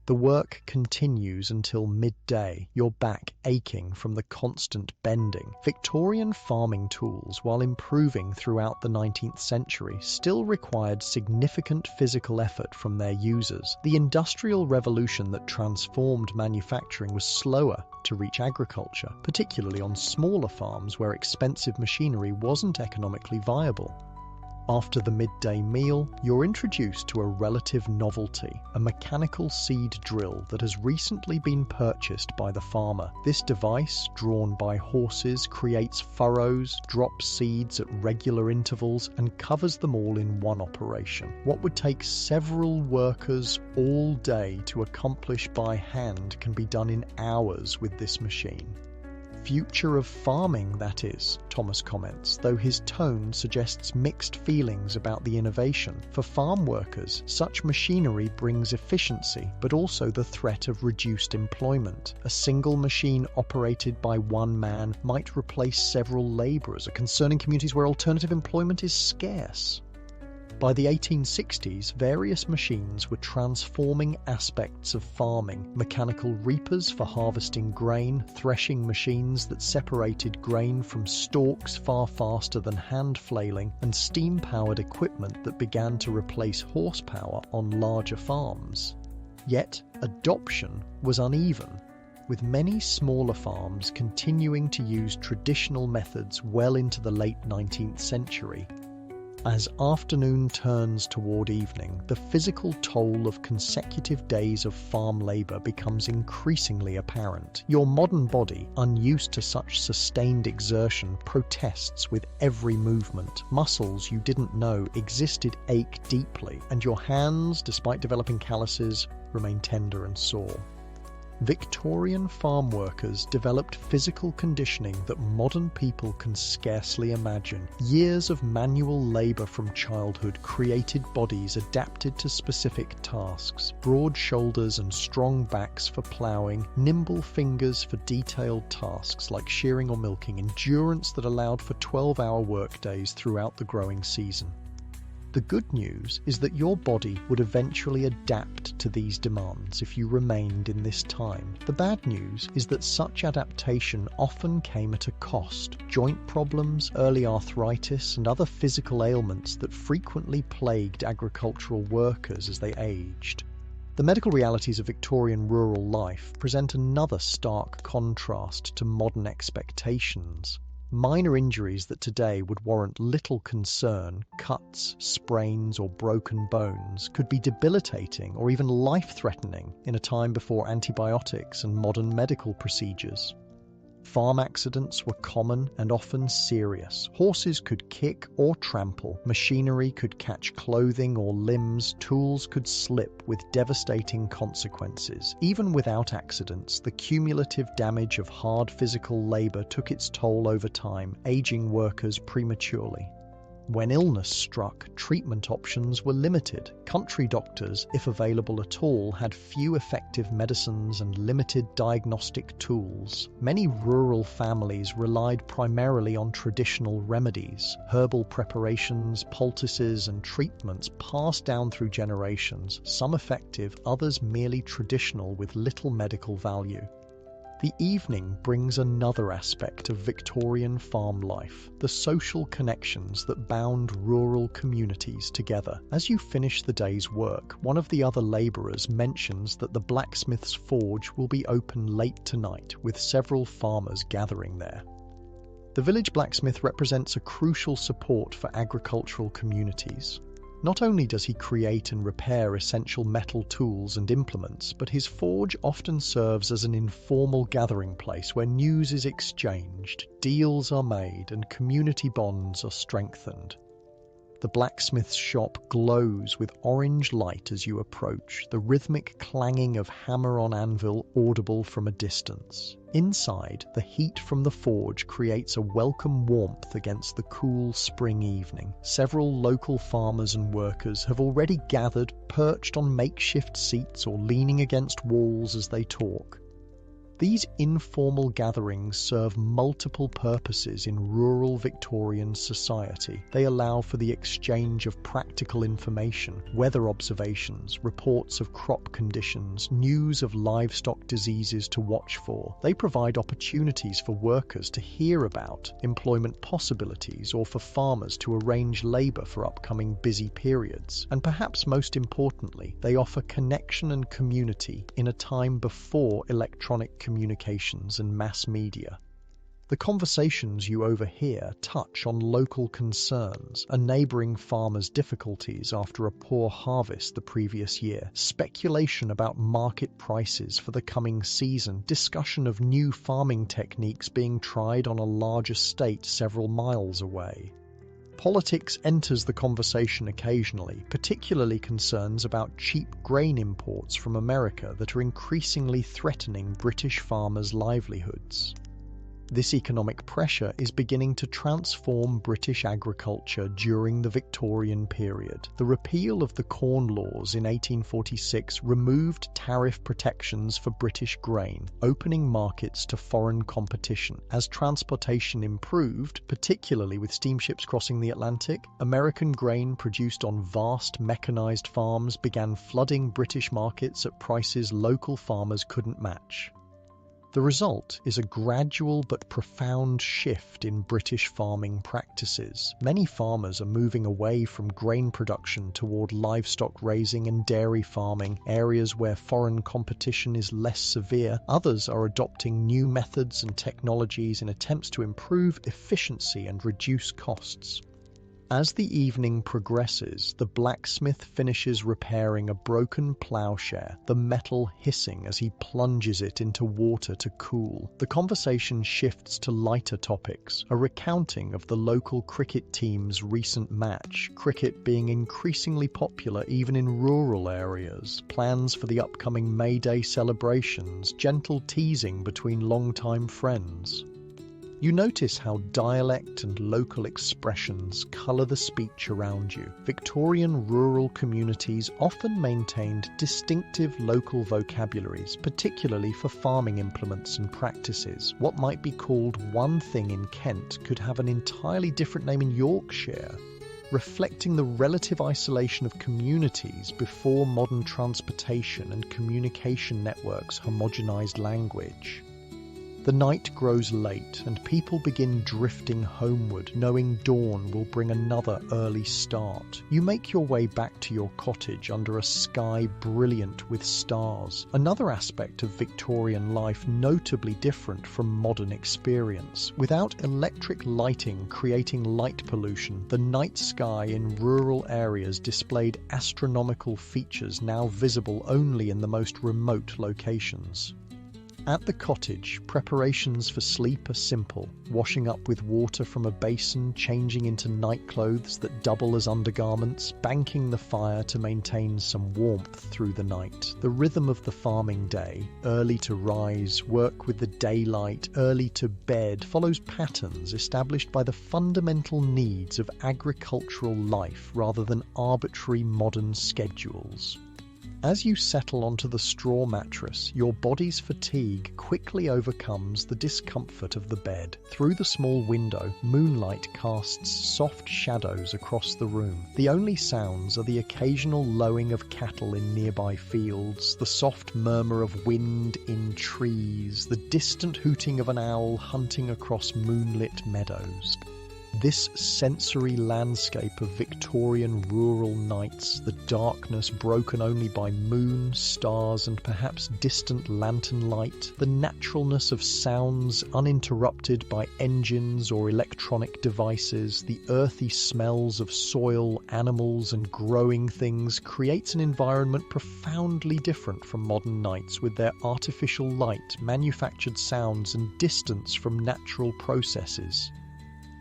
The work continues until midday, your back aching from the constant bending. Victorian farming tools, while improving throughout the 19th century, still required significant physical effort from their users. The Industrial Revolution that transformed manufacturing was slower to reach agriculture, particularly on smaller farms where expensive machinery wasn't economically viable. After the midday meal, you're introduced to a relative novelty, a mechanical seed drill that has recently been purchased by the farmer. This device, drawn by horses, creates furrows, drops seeds at regular intervals, and covers them all in one operation. What would take several workers all day to accomplish by hand can be done in hours with this machine. Future of farming, that is, Thomas comments, though his tone suggests mixed feelings about the innovation. For farm workers, such machinery brings efficiency, but also the threat of reduced employment. A single machine operated by one man might replace several labourers, a concern in communities where alternative employment is scarce. By the 1860s, various machines were transforming aspects of farming. Mechanical reapers for harvesting grain, threshing machines that separated grain from stalks far faster than hand flailing, and steam-powered equipment that began to replace horsepower on larger farms. Yet, adoption was uneven, with many smaller farms continuing to use traditional methods well into the late 19th century. As afternoon turns toward evening, the physical toll of consecutive days of farm labour becomes increasingly apparent. Your modern body, unused to such sustained exertion, protests with every movement. Muscles you didn't know existed ache deeply, and your hands, despite developing calluses, remain tender and sore. Victorian farm workers developed physical conditioning that modern people can scarcely imagine. Years of manual labour from childhood created bodies adapted to specific tasks. Broad shoulders and strong backs for ploughing, nimble fingers for detailed tasks like shearing or milking, endurance that allowed for 12-hour workdays throughout the growing season. The good news is that your body would eventually adapt to these demands if you remained in this time. The bad news is that such adaptation often came at a cost. Joint problems, early arthritis, and other physical ailments that frequently plagued agricultural workers as they aged. The medical realities of Victorian rural life present another stark contrast to modern expectations. Minor injuries that today would warrant little concern, cuts, sprains, or broken bones, could be debilitating or even life-threatening in a time before antibiotics and modern medical procedures. Farm accidents were common and often serious. Horses could kick or trample, machinery could catch clothing or limbs, tools could slip with devastating consequences. Even without accidents, the cumulative damage of hard physical labor took its toll over time, aging workers prematurely. When illness struck, treatment options were limited. Country doctors, if available at all, had few effective medicines and limited diagnostic tools. Many rural families relied primarily on traditional remedies, herbal preparations, poultices, and treatments passed down through generations, some effective, others merely traditional with little medical value. The evening brings another aspect of Victorian farm life, the social connections that bound rural communities together. As you finish the day's work, one of the other labourers mentions that the blacksmith's forge will be open late tonight, with several farmers gathering there. The village blacksmith represents a crucial support for agricultural communities. Not only does he create and repair essential metal tools and implements, but his forge often serves as an informal gathering place where news is exchanged, deals are made, and community bonds are strengthened. The blacksmith's shop glows with orange light as you approach, the rhythmic clanging of hammer on anvil audible from a distance. Inside, the heat from the forge creates a welcome warmth against the cool spring evening. Several local farmers and workers have already gathered, perched on makeshift seats or leaning against walls as they talk. These informal gatherings serve multiple purposes in rural Victorian society. They allow for the exchange of practical information, weather observations, reports of crop conditions, news of livestock diseases to watch for. They provide opportunities for workers to hear about employment possibilities or for farmers to arrange labour for upcoming busy periods. And perhaps most importantly, they offer connection and community in a time before electronic communications and mass media. The conversations you overhear touch on local concerns, a neighbouring farmer's difficulties after a poor harvest the previous year, speculation about market prices for the coming season, discussion of new farming techniques being tried on a large estate several miles away. Politics enters the conversation occasionally, particularly concerns about cheap grain imports from America that are increasingly threatening British farmers' livelihoods. This economic pressure is beginning to transform British agriculture during the Victorian period. The repeal of the Corn Laws in 1846 removed tariff protections for British grain, opening markets to foreign competition. As transportation improved, particularly with steamships crossing the Atlantic, American grain produced on vast mechanized farms began flooding British markets at prices local farmers couldn't match. The result is a gradual but profound shift in British farming practices. Many farmers are moving away from grain production toward livestock raising and dairy farming, areas where foreign competition is less severe. Others are adopting new methods and technologies in attempts to improve efficiency and reduce costs. As the evening progresses, the blacksmith finishes repairing a broken ploughshare, the metal hissing as he plunges it into water to cool. The conversation shifts to lighter topics, a recounting of the local cricket team's recent match, cricket being increasingly popular even in rural areas, plans for the upcoming May Day celebrations, gentle teasing between long-time friends. You notice how dialect and local expressions colour the speech around you. Victorian rural communities often maintained distinctive local vocabularies, particularly for farming implements and practices. What might be called one thing in Kent could have an entirely different name in Yorkshire, reflecting the relative isolation of communities before modern transportation and communication networks homogenised language. The night grows late, and people begin drifting homeward, knowing dawn will bring another early start. You make your way back to your cottage under a sky brilliant with stars, another aspect of Victorian life notably different from modern experience. Without electric lighting creating light pollution, the night sky in rural areas displayed astronomical features now visible only in the most remote locations. At the cottage, preparations for sleep are simple, washing up with water from a basin, changing into night clothes that double as undergarments, banking the fire to maintain some warmth through the night. The rhythm of the farming day, early to rise, work with the daylight, early to bed, follows patterns established by the fundamental needs of agricultural life rather than arbitrary modern schedules. As you settle onto the straw mattress, your body's fatigue quickly overcomes the discomfort of the bed. Through the small window, moonlight casts soft shadows across the room. The only sounds are the occasional lowing of cattle in nearby fields, the soft murmur of wind in trees, the distant hooting of an owl hunting across moonlit meadows. This sensory landscape of Victorian rural nights, the darkness broken only by moon, stars and perhaps distant lantern light, the naturalness of sounds uninterrupted by engines or electronic devices, the earthy smells of soil, animals and growing things creates an environment profoundly different from modern nights with their artificial light, manufactured sounds and distance from natural processes.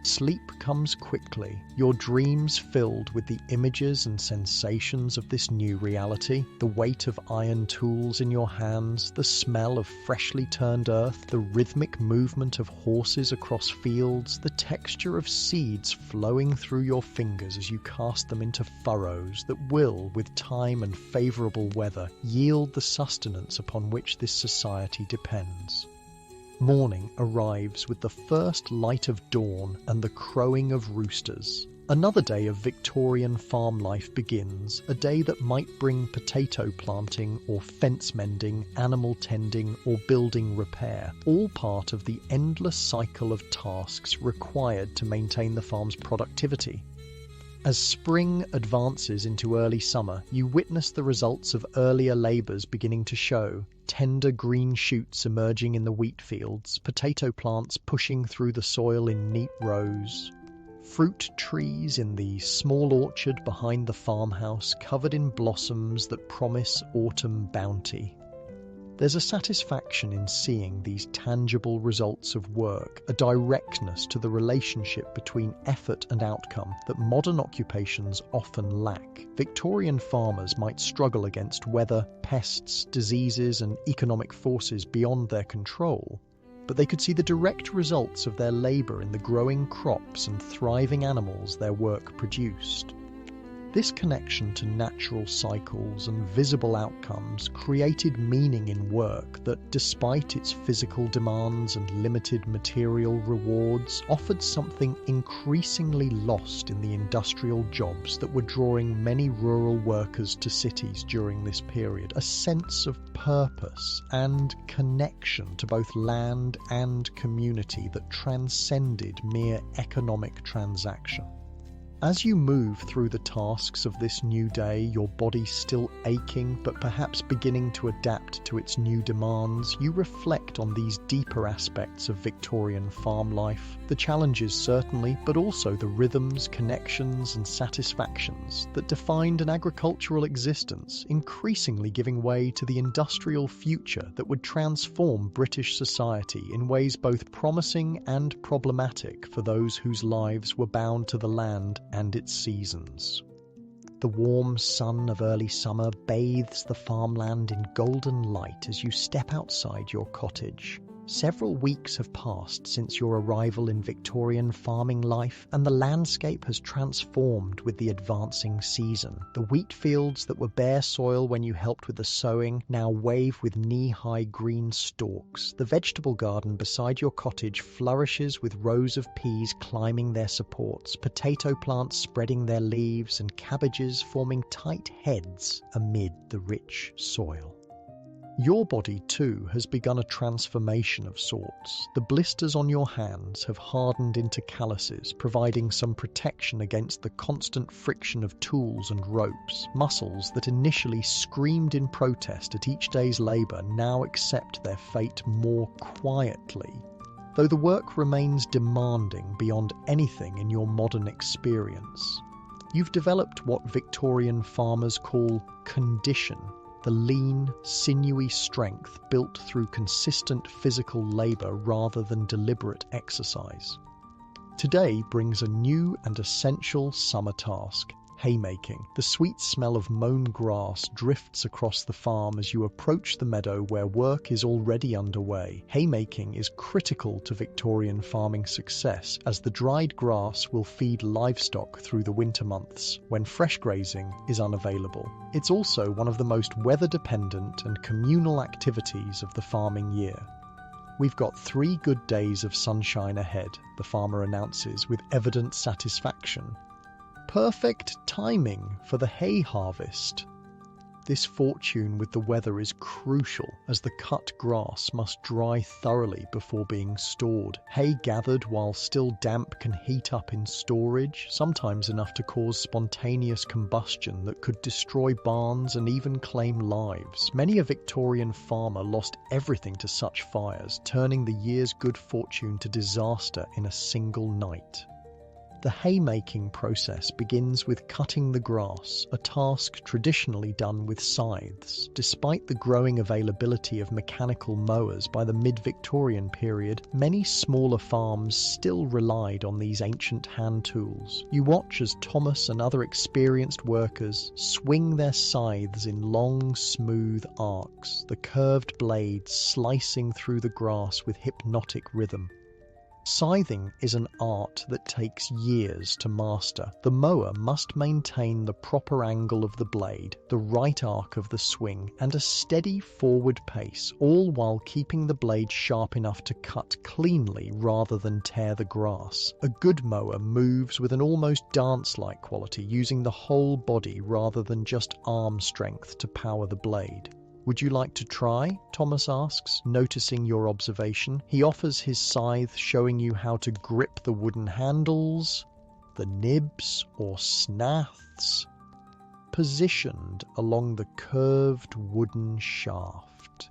Sleep comes quickly, your dreams filled with the images and sensations of this new reality, the weight of iron tools in your hands, the smell of freshly turned earth, the rhythmic movement of horses across fields, the texture of seeds flowing through your fingers as you cast them into furrows that will, with time and favourable weather, yield the sustenance upon which this society depends. Morning arrives with the first light of dawn and the crowing of roosters. Another day of Victorian farm life begins, a day that might bring potato planting or fence mending, animal tending or building repair, all part of the endless cycle of tasks required to maintain the farm's productivity. As spring advances into early summer, you witness the results of earlier labours beginning to show, tender green shoots emerging in the wheat fields, potato plants pushing through the soil in neat rows, fruit trees in the small orchard behind the farmhouse covered in blossoms that promise autumn bounty. There's a satisfaction in seeing these tangible results of work, a directness to the relationship between effort and outcome that modern occupations often lack. Victorian farmers might struggle against weather, pests, diseases and economic forces beyond their control, but they could see the direct results of their labour in the growing crops and thriving animals their work produced. This connection to natural cycles and visible outcomes created meaning in work that, despite its physical demands and limited material rewards, offered something increasingly lost in the industrial jobs that were drawing many rural workers to cities during this period, a sense of purpose and connection to both land and community that transcended mere economic transaction. As you move through the tasks of this new day, your body still aching but perhaps beginning to adapt to its new demands, you reflect on these deeper aspects of Victorian farm life, the challenges certainly, but also the rhythms, connections and satisfactions that defined an agricultural existence, increasingly giving way to the industrial future that would transform British society in ways both promising and problematic for those whose lives were bound to the land and its seasons. The warm sun of early summer bathes the farmland in golden light as you step outside your cottage. Several weeks have passed since your arrival in Victorian farming life, and the landscape has transformed with the advancing season. The wheat fields that were bare soil when you helped with the sowing now wave with knee-high green stalks. The vegetable garden beside your cottage flourishes with rows of peas climbing their supports, potato plants spreading their leaves, and cabbages forming tight heads amid the rich soil. Your body, too, has begun a transformation of sorts. The blisters on your hands have hardened into calluses, providing some protection against the constant friction of tools and ropes. Muscles that initially screamed in protest at each day's labour now accept their fate more quietly. Though the work remains demanding beyond anything in your modern experience, you've developed what Victorian farmers call condition, the lean, sinewy strength built through consistent physical labour rather than deliberate exercise. Today brings a new and essential summer task: haymaking. The sweet smell of mown grass drifts across the farm as you approach the meadow where work is already underway. Haymaking is critical to Victorian farming success, as the dried grass will feed livestock through the winter months, when fresh grazing is unavailable. It's also one of the most weather-dependent and communal activities of the farming year. "We've got 3 good days of sunshine ahead," the farmer announces with evident satisfaction. Perfect timing for the hay harvest. This fortune with the weather is crucial, as the cut grass must dry thoroughly before being stored. Hay gathered while still damp can heat up in storage, sometimes enough to cause spontaneous combustion that could destroy barns and even claim lives. Many a Victorian farmer lost everything to such fires, turning the year's good fortune to disaster in a single night. The haymaking process begins with cutting the grass, a task traditionally done with scythes. Despite the growing availability of mechanical mowers by the mid-Victorian period, many smaller farms still relied on these ancient hand tools. You watch as Thomas and other experienced workers swing their scythes in long, smooth arcs, the curved blades slicing through the grass with hypnotic rhythm. Scything is an art that takes years to master. The mower must maintain the proper angle of the blade, the right arc of the swing, and a steady forward pace, all while keeping the blade sharp enough to cut cleanly rather than tear the grass. A good mower moves with an almost dance-like quality, using the whole body rather than just arm strength to power the blade. "Would you like to try?" Thomas asks, noticing your observation. He offers his scythe, showing you how to grip the wooden handles, the nibs or snaths, positioned along the curved wooden shaft.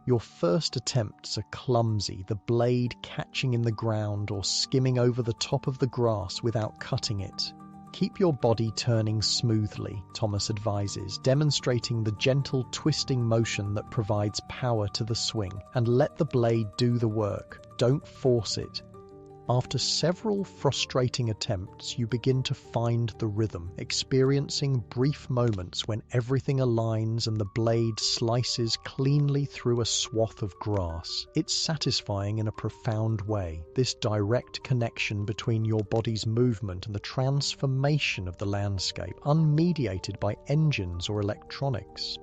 Your first attempts are clumsy, the blade catching in the ground or skimming over the top of the grass without cutting it. "Keep your body turning smoothly," Thomas advises, demonstrating the gentle twisting motion that provides power to the swing, "and let the blade do the work. Don't force it." After several frustrating attempts, you begin to find the rhythm, experiencing brief moments when everything aligns and the blade slices cleanly through a swath of grass. It's satisfying in a profound way, this direct connection between your body's movement and the transformation of the landscape, unmediated by engines or electronics.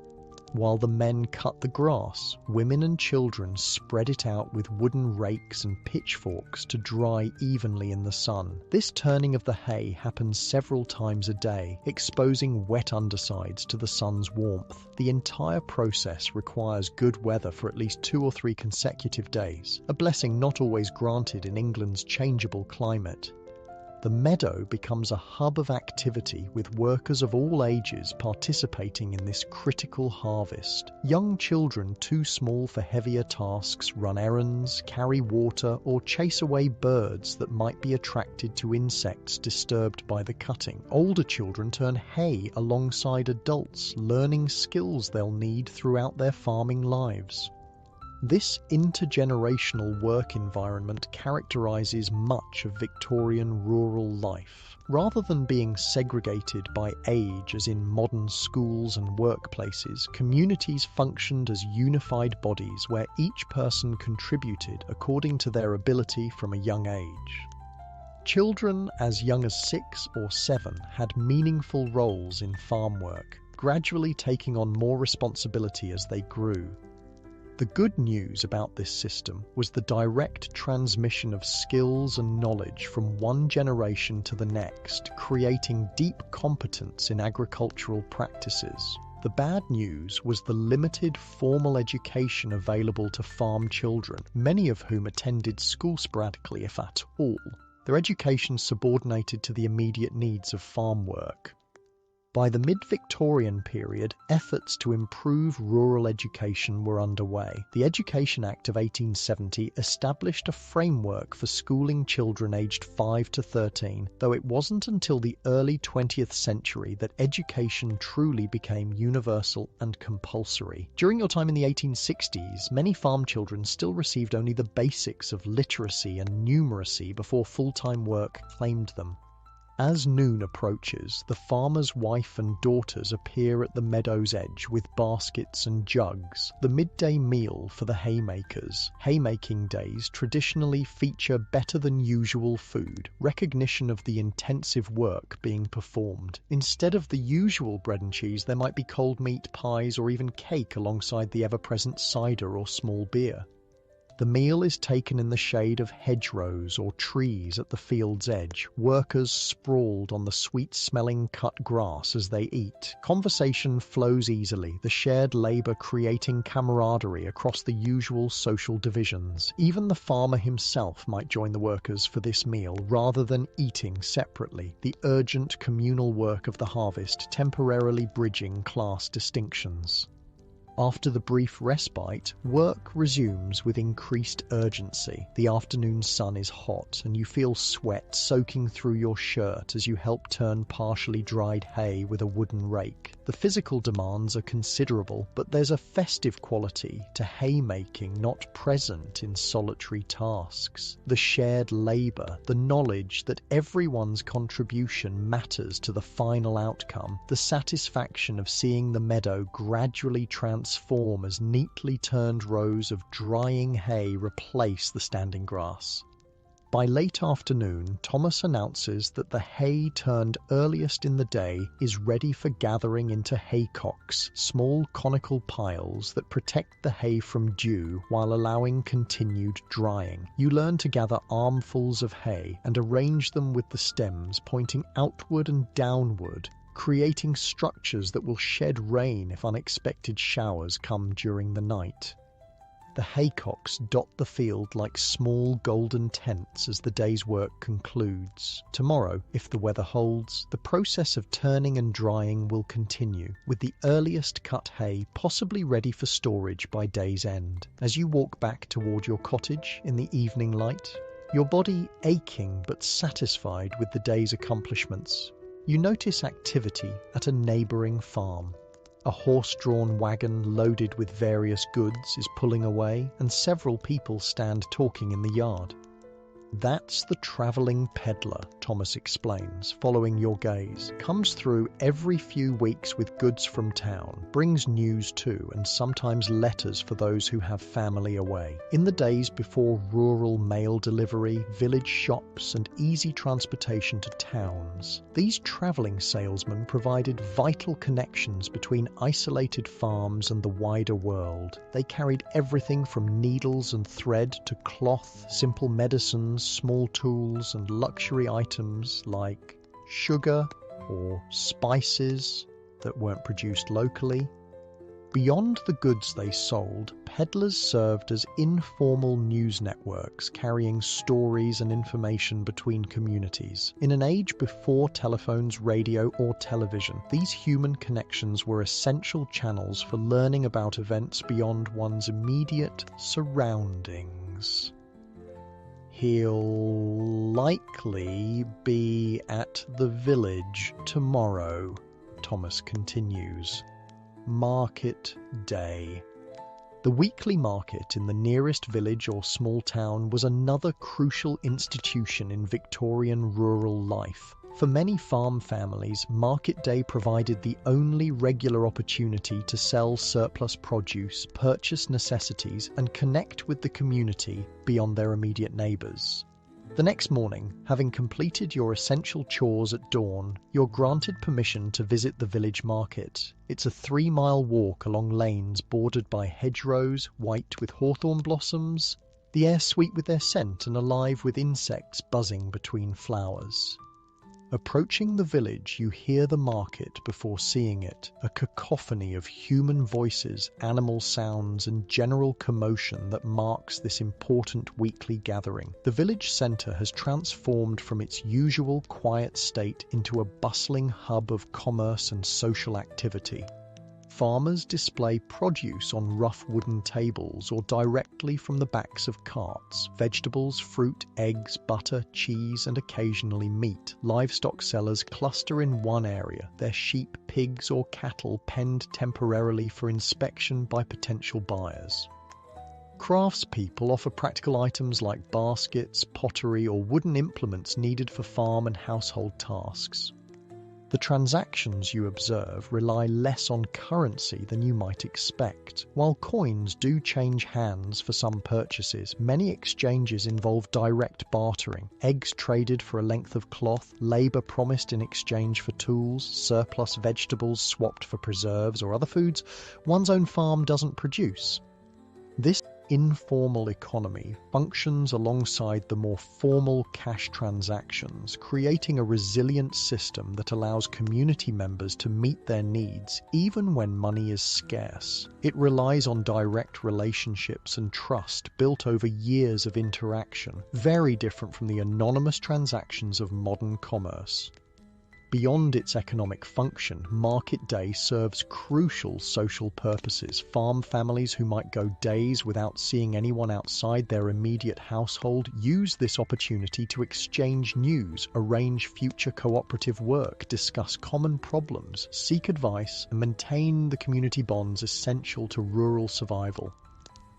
While the men cut the grass, women and children spread it out with wooden rakes and pitchforks to dry evenly in the sun. This turning of the hay happens several times a day, exposing wet undersides to the sun's warmth. The entire process requires good weather for at least 2 or 3 consecutive days, a blessing not always granted in England's changeable climate. The meadow becomes a hub of activity, with workers of all ages participating in this critical harvest. Young children too small for heavier tasks run errands, carry water, or chase away birds that might be attracted to insects disturbed by the cutting. Older children turn hay alongside adults, learning skills they'll need throughout their farming lives. This intergenerational work environment characterises much of Victorian rural life. Rather than being segregated by age as in modern schools and workplaces, communities functioned as unified bodies where each person contributed according to their ability from a young age. Children as young as 6 or 7 had meaningful roles in farm work, gradually taking on more responsibility as they grew. The good news about this system was the direct transmission of skills and knowledge from one generation to the next, creating deep competence in agricultural practices. The bad news was the limited formal education available to farm children, many of whom attended school sporadically, if at all. Their education subordinated to the immediate needs of farm work. By the mid-Victorian period, efforts to improve rural education were underway. The Education Act of 1870 established a framework for schooling children aged 5 to 13, though it wasn't until the early 20th century that education truly became universal and compulsory. During your time in the 1860s, many farm children still received only the basics of literacy and numeracy before full-time work claimed them. As noon approaches, the farmer's wife and daughters appear at the meadow's edge with baskets and jugs, the midday meal for the haymakers. Haymaking days traditionally feature better than usual food, recognition of the intensive work being performed. Instead of the usual bread and cheese, there might be cold meat, pies, or even cake alongside the ever-present cider or small beer. The meal is taken in the shade of hedgerows or trees at the field's edge, workers sprawled on the sweet-smelling cut grass as they eat. Conversation flows easily, the shared labour creating camaraderie across the usual social divisions. Even the farmer himself might join the workers for this meal rather than eating separately, the urgent communal work of the harvest temporarily bridging class distinctions. After the brief respite, work resumes with increased urgency. The afternoon sun is hot, and you feel sweat soaking through your shirt as you help turn partially dried hay with a wooden rake. The physical demands are considerable, but there's a festive quality to haymaking not present in solitary tasks. The shared labour, the knowledge that everyone's contribution matters to the final outcome, the satisfaction of seeing the meadow gradually transform as neatly turned rows of drying hay replace the standing grass. By late afternoon, Thomas announces that the hay turned earliest in the day is ready for gathering into haycocks, small conical piles that protect the hay from dew while allowing continued drying. You learn to gather armfuls of hay and arrange them with the stems pointing outward and downward, creating structures that will shed rain if unexpected showers come during the night. The haycocks dot the field like small golden tents as the day's work concludes. Tomorrow, if the weather holds, the process of turning and drying will continue, with the earliest cut hay possibly ready for storage by day's end. As you walk back toward your cottage in the evening light, your body aching but satisfied with the day's accomplishments, you notice activity at a neighbouring farm. A horse-drawn wagon loaded with various goods is pulling away, and several people stand talking in the yard. That's the travelling peddler, Thomas explains, following your gaze. Comes through every few weeks with goods from town, brings news too, and sometimes letters for those who have family away. In the days before rural mail delivery, village shops, and easy transportation to towns, these travelling salesmen provided vital connections between isolated farms and the wider world. They carried everything from needles and thread to cloth, simple medicines, small tools, and luxury items like sugar or spices that weren't produced locally. Beyond the goods they sold, peddlers served as informal news networks carrying stories and information between communities. In an age before telephones, radio, or television, these human connections were essential channels for learning about events beyond one's immediate surroundings. He'll likely be at the village tomorrow, Thomas continues. Market day. The weekly market in the nearest village or small town was another crucial institution in Victorian rural life. For many farm families, market day provided the only regular opportunity to sell surplus produce, purchase necessities, and connect with the community beyond their immediate neighbours. The next morning, having completed your essential chores at dawn, you're granted permission to visit the village market. It's a 3-mile walk along lanes bordered by hedgerows, white with hawthorn blossoms, the air sweet with their scent and alive with insects buzzing between flowers. Approaching the village, you hear the market before seeing it, a cacophony of human voices, animal sounds, and general commotion that marks this important weekly gathering. The village centre has transformed from its usual quiet state into a bustling hub of commerce and social activity. Farmers display produce on rough wooden tables or directly from the backs of carts. Vegetables, fruit, eggs, butter, cheese, and occasionally meat. Livestock sellers cluster in one area, their sheep, pigs, or cattle penned temporarily for inspection by potential buyers. Craftspeople offer practical items like baskets, pottery, or wooden implements needed for farm and household tasks. The transactions you observe rely less on currency than you might expect. While coins do change hands for some purchases, many exchanges involve direct bartering. Eggs traded for a length of cloth, labor promised in exchange for tools, surplus vegetables swapped for preserves or other foods one's own farm doesn't produce. This informal economy functions alongside the more formal cash transactions, creating a resilient system that allows community members to meet their needs even when money is scarce. It relies on direct relationships and trust built over years of interaction, very different from the anonymous transactions of modern commerce. Beyond its economic function, market day serves crucial social purposes. Farm families who might go days without seeing anyone outside their immediate household use this opportunity to exchange news, arrange future cooperative work, discuss common problems, seek advice, and maintain the community bonds essential to rural survival.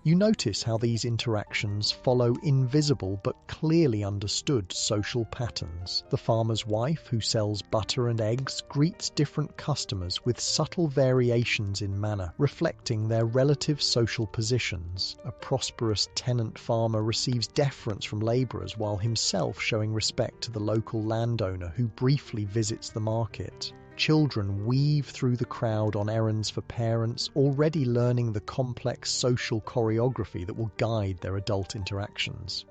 You notice how these interactions follow invisible but clearly understood social patterns. The farmer's wife, who sells butter and eggs, greets different customers with subtle variations in manner, reflecting their relative social positions. A prosperous tenant farmer receives deference from labourers while himself showing respect to the local landowner who briefly visits the market. Children weave through the crowd on errands for parents, already learning the complex social choreography that will guide their adult interactions.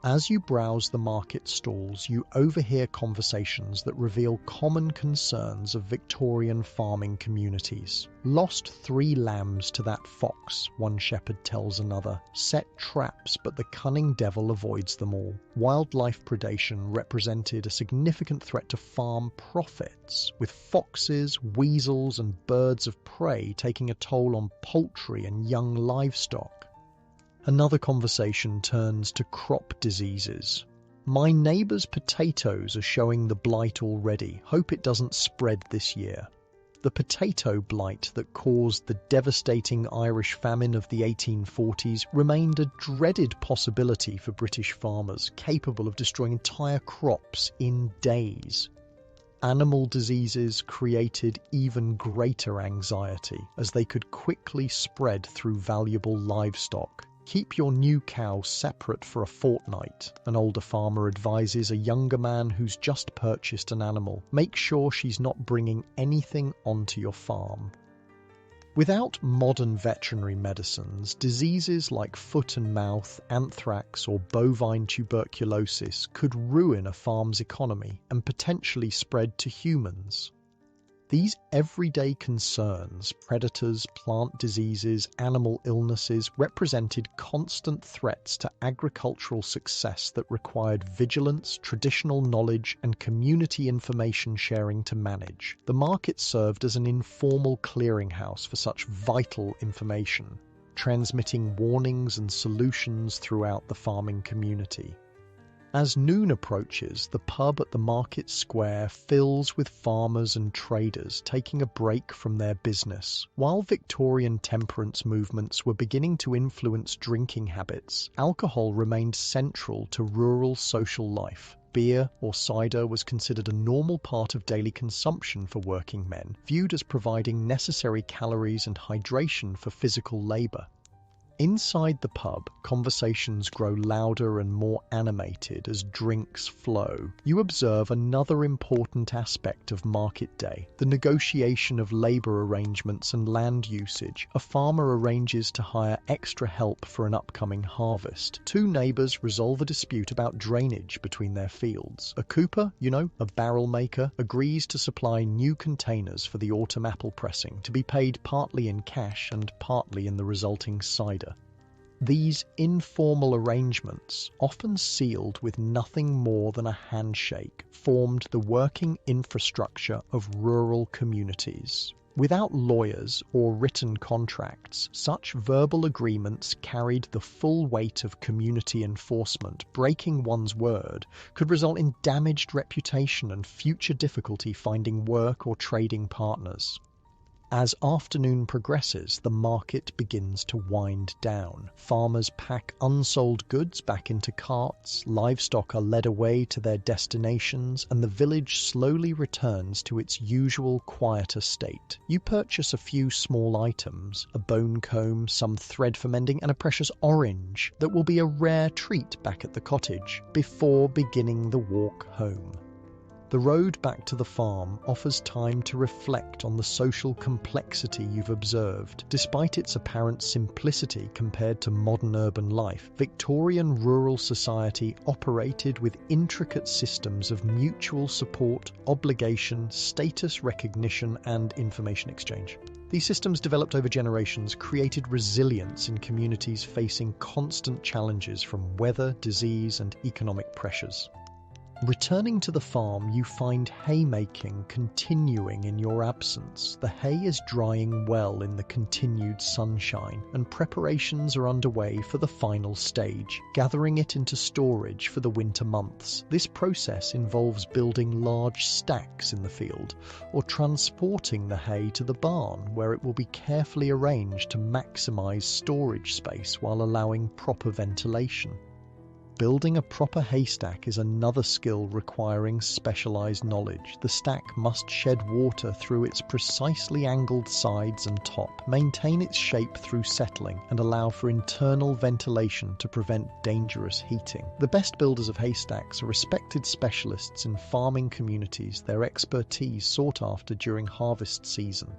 As you browse the market stalls, you overhear conversations that reveal common concerns of Victorian farming communities. "Lost 3 lambs to that fox," one shepherd tells another. "Set traps, but the cunning devil avoids them all." Wildlife predation represented a significant threat to farm profits, with foxes, weasels, and birds of prey taking a toll on poultry and young livestock. Another conversation turns to crop diseases. "My neighbour's potatoes are showing the blight already. Hope it doesn't spread this year." The potato blight that caused the devastating Irish famine of the 1840s remained a dreaded possibility for British farmers, capable of destroying entire crops in days. Animal diseases created even greater anxiety, as they could quickly spread through valuable livestock. "Keep your new cow separate for a fortnight," an older farmer advises a younger man who's just purchased an animal. "Make sure she's not bringing anything onto your farm." Without modern veterinary medicines, diseases like foot and mouth, anthrax, or bovine tuberculosis could ruin a farm's economy and potentially spread to humans. These everyday concerns, predators, plant diseases, animal illnesses, represented constant threats to agricultural success that required vigilance, traditional knowledge, and community information sharing to manage. The market served as an informal clearinghouse for such vital information, transmitting warnings and solutions throughout the farming community. As noon approaches, the pub at the market square fills with farmers and traders taking a break from their business. While Victorian temperance movements were beginning to influence drinking habits, alcohol remained central to rural social life. Beer or cider was considered a normal part of daily consumption for working men, viewed as providing necessary calories and hydration for physical labor. Inside the pub, conversations grow louder and more animated as drinks flow. You observe another important aspect of market day, the negotiation of labor arrangements and land usage. A farmer arranges to hire extra help for an upcoming harvest. Two neighbors resolve a dispute about drainage between their fields. A cooper, a barrel maker, agrees to supply new containers for the autumn apple pressing, to be paid partly in cash and partly in the resulting cider. These informal arrangements, often sealed with nothing more than a handshake, formed the working infrastructure of rural communities. Without lawyers or written contracts, such verbal agreements carried the full weight of community enforcement. Breaking one's word could result in damaged reputation and future difficulty finding work or trading partners. As afternoon progresses, the market begins to wind down. Farmers pack unsold goods back into carts, livestock are led away to their destinations, and the village slowly returns to its usual quieter state. You purchase a few small items, a bone comb, some thread for mending, and a precious orange that will be a rare treat back at the cottage before beginning the walk home. The road back to the farm offers time to reflect on the social complexity you've observed. Despite its apparent simplicity compared to modern urban life, Victorian rural society operated with intricate systems of mutual support, obligation, status recognition, and information exchange. These systems, developed over generations, created resilience in communities facing constant challenges from weather, disease, and economic pressures. Returning to the farm, you find haymaking continuing in your absence. The hay is drying well in the continued sunshine, and preparations are underway for the final stage, gathering it into storage for the winter months. This process involves building large stacks in the field, or transporting the hay to the barn, where it will be carefully arranged to maximize storage space while allowing proper ventilation. Building a proper haystack is another skill requiring specialized knowledge. The stack must shed water through its precisely angled sides and top, maintain its shape through settling, and allow for internal ventilation to prevent dangerous heating. The best builders of haystacks are respected specialists in farming communities, their expertise sought after during harvest season.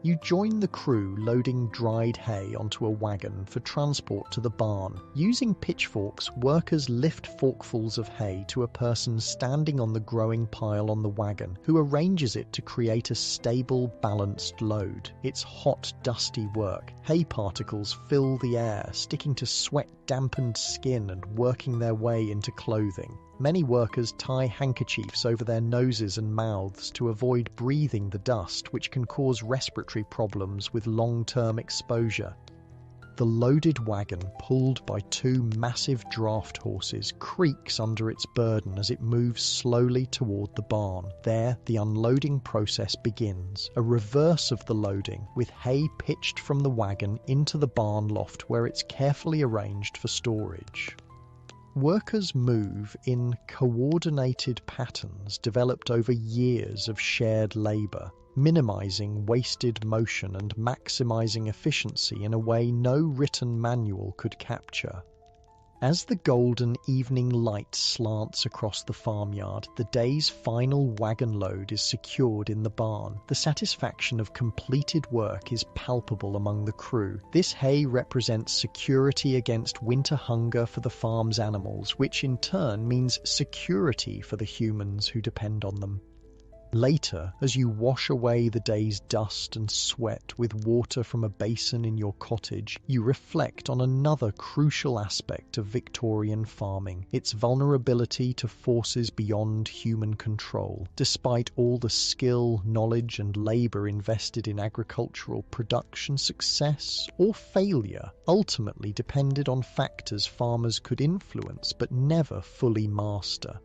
You join the crew loading dried hay onto a wagon for transport to the barn. Using pitchforks, workers lift forkfuls of hay to a person standing on the growing pile on the wagon, who arranges it to create a stable, balanced load. It's hot, dusty work. Hay particles fill the air, sticking to sweat-dampened skin and working their way into clothing. Many workers tie handkerchiefs over their noses and mouths to avoid breathing the dust, which can cause respiratory problems with long-term exposure. The loaded wagon, pulled by two massive draft horses, creaks under its burden as it moves slowly toward the barn. There, the unloading process begins, a reverse of the loading, with hay pitched from the wagon into the barn loft where it's carefully arranged for storage. Workers move in coordinated patterns developed over years of shared labor, minimizing wasted motion and maximizing efficiency in a way no written manual could capture. As the golden evening light slants across the farmyard, the day's final wagon load is secured in the barn. The satisfaction of completed work is palpable among the crew. This hay represents security against winter hunger for the farm's animals, which in turn means security for the humans who depend on them. Later, as you wash away the day's dust and sweat with water from a basin in your cottage, you reflect on another crucial aspect of Victorian farming, its vulnerability to forces beyond human control. Despite all the skill, knowledge, and labor invested in agricultural production, success or failure ultimately depended on factors farmers could influence but never fully master.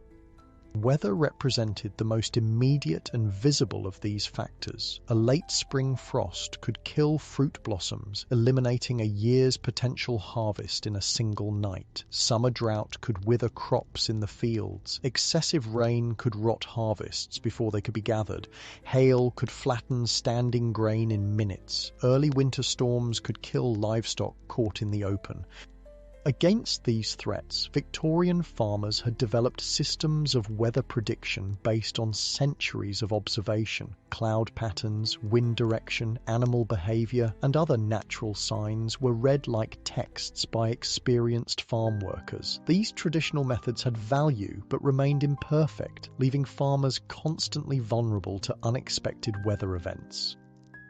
Weather represented the most immediate and visible of these factors. A late spring frost could kill fruit blossoms, eliminating a year's potential harvest in a single night. Summer drought could wither crops in the fields. Excessive rain could rot harvests before they could be gathered. Hail could flatten standing grain in minutes. Early winter storms could kill livestock caught in the open. Against these threats, Victorian farmers had developed systems of weather prediction based on centuries of observation. Cloud patterns, wind direction, animal behavior, and other natural signs were read like texts by experienced farm workers. These traditional methods had value but remained imperfect, leaving farmers constantly vulnerable to unexpected weather events.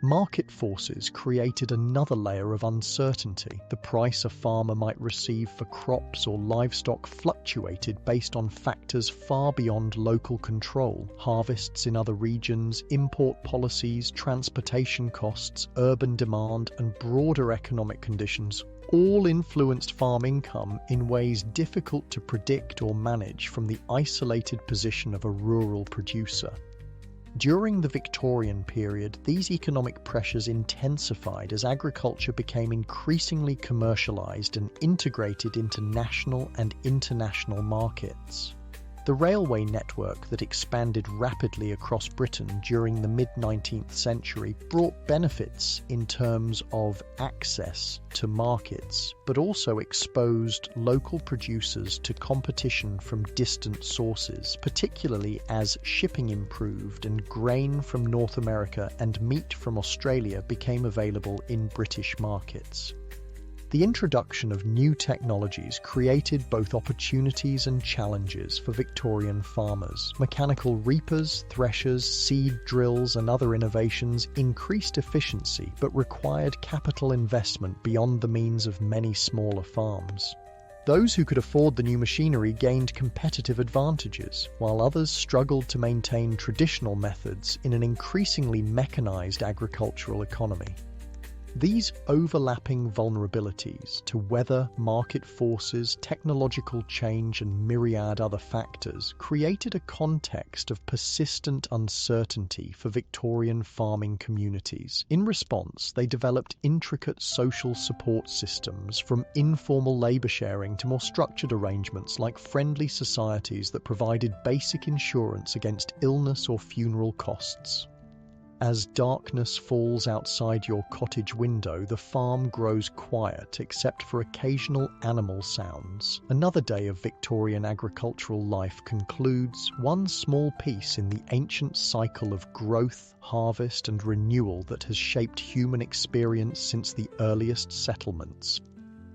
Market forces created another layer of uncertainty. The price a farmer might receive for crops or livestock fluctuated based on factors far beyond local control. Harvests in other regions, import policies, transportation costs, urban demand, and broader economic conditions all influenced farm income in ways difficult to predict or manage from the isolated position of a rural producer. During the Victorian period, these economic pressures intensified as agriculture became increasingly commercialised and integrated into national and international markets. The railway network that expanded rapidly across Britain during the mid-19th century brought benefits in terms of access to markets, but also exposed local producers to competition from distant sources, particularly as shipping improved and grain from North America and meat from Australia became available in British markets. The introduction of new technologies created both opportunities and challenges for Victorian farmers. Mechanical reapers, threshers, seed drills, and other innovations increased efficiency but required capital investment beyond the means of many smaller farms. Those who could afford the new machinery gained competitive advantages, while others struggled to maintain traditional methods in an increasingly mechanized agricultural economy. These overlapping vulnerabilities to weather, market forces, technological change, and myriad other factors created a context of persistent uncertainty for Victorian farming communities. In response, they developed intricate social support systems, from informal labour sharing to more structured arrangements like friendly societies that provided basic insurance against illness or funeral costs. As darkness falls outside your cottage window, the farm grows quiet except for occasional animal sounds. Another day of Victorian agricultural life concludes, one small piece in the ancient cycle of growth, harvest, and renewal that has shaped human experience since the earliest settlements.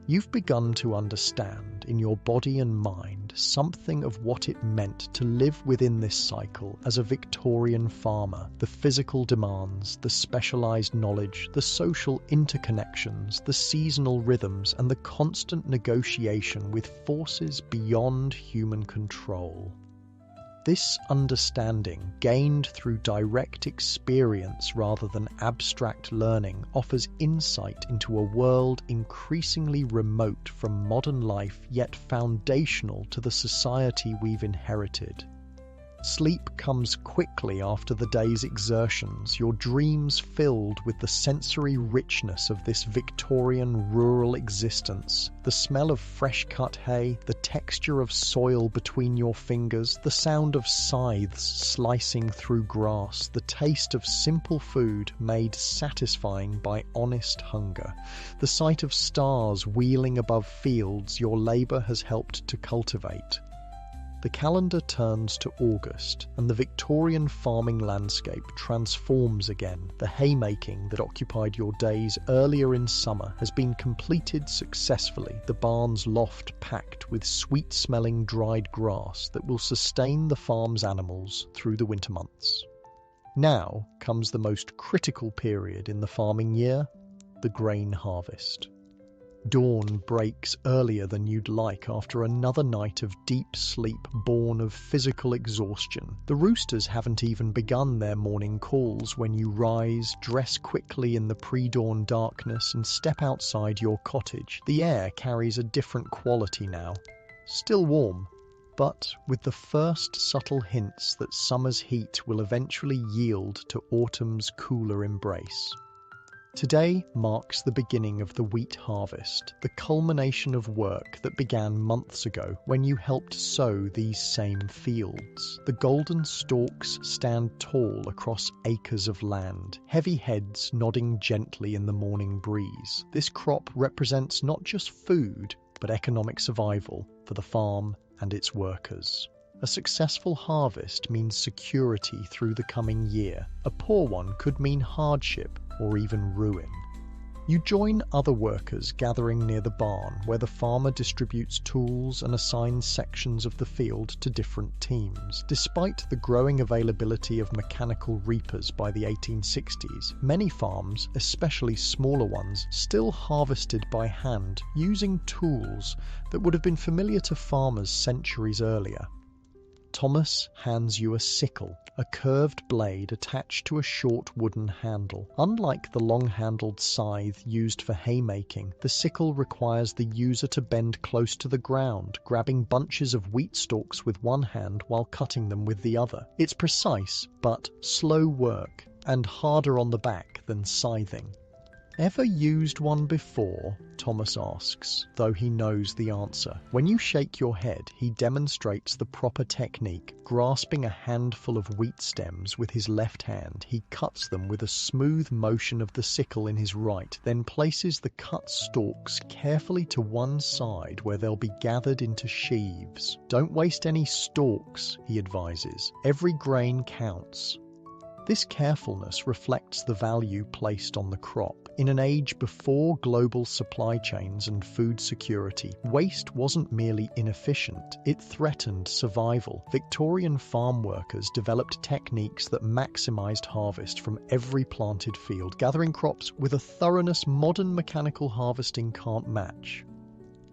You've begun to understand, in your body and mind, something of what it meant to live within this cycle as a Victorian farmer. The physical demands, the specialised knowledge, the social interconnections, the seasonal rhythms, and the constant negotiation with forces beyond human control. This understanding, gained through direct experience rather than abstract learning, offers insight into a world increasingly remote from modern life yet foundational to the society we've inherited. Sleep comes quickly after the day's exertions, your dreams filled with the sensory richness of this Victorian rural existence. The smell of fresh-cut hay, the texture of soil between your fingers, the sound of scythes slicing through grass, the taste of simple food made satisfying by honest hunger, the sight of stars wheeling above fields your labour has helped to cultivate. The calendar turns to August, and the Victorian farming landscape transforms again. The haymaking that occupied your days earlier in summer has been completed successfully, the barn's loft packed with sweet-smelling dried grass that will sustain the farm's animals through the winter months. Now comes the most critical period in the farming year, the grain harvest. Dawn breaks earlier than you'd like after another night of deep sleep born of physical exhaustion. The roosters haven't even begun their morning calls when you rise, dress quickly in the pre-dawn darkness, and step outside your cottage. The air carries a different quality now. Still warm, but with the first subtle hints that summer's heat will eventually yield to autumn's cooler embrace. Today marks the beginning of the wheat harvest, the culmination of work that began months ago when you helped sow these same fields. The golden stalks stand tall across acres of land, heavy heads nodding gently in the morning breeze. This crop represents not just food, but economic survival for the farm and its workers. A successful harvest means security through the coming year. A poor one could mean hardship or even ruin. You join other workers gathering near the barn, where the farmer distributes tools and assigns sections of the field to different teams. Despite the growing availability of mechanical reapers by the 1860s, many farms, especially smaller ones, still harvested by hand using tools that would have been familiar to farmers centuries earlier. Thomas hands you a sickle, a curved blade attached to a short wooden handle. Unlike the long-handled scythe used for haymaking, the sickle requires the user to bend close to the ground, grabbing bunches of wheat stalks with one hand while cutting them with the other. It's precise, but slow work, and harder on the back than scything. Ever used one before? Thomas asks, though he knows the answer. When you shake your head, he demonstrates the proper technique. Grasping a handful of wheat stems with his left hand, he cuts them with a smooth motion of the sickle in his right, then places the cut stalks carefully to one side where they'll be gathered into sheaves. Don't waste any stalks, he advises. Every grain counts. This carefulness reflects the value placed on the crop. In an age before global supply chains and food security, waste wasn't merely inefficient, it threatened survival. Victorian farm workers developed techniques that maximized harvest from every planted field, gathering crops with a thoroughness modern mechanical harvesting can't match.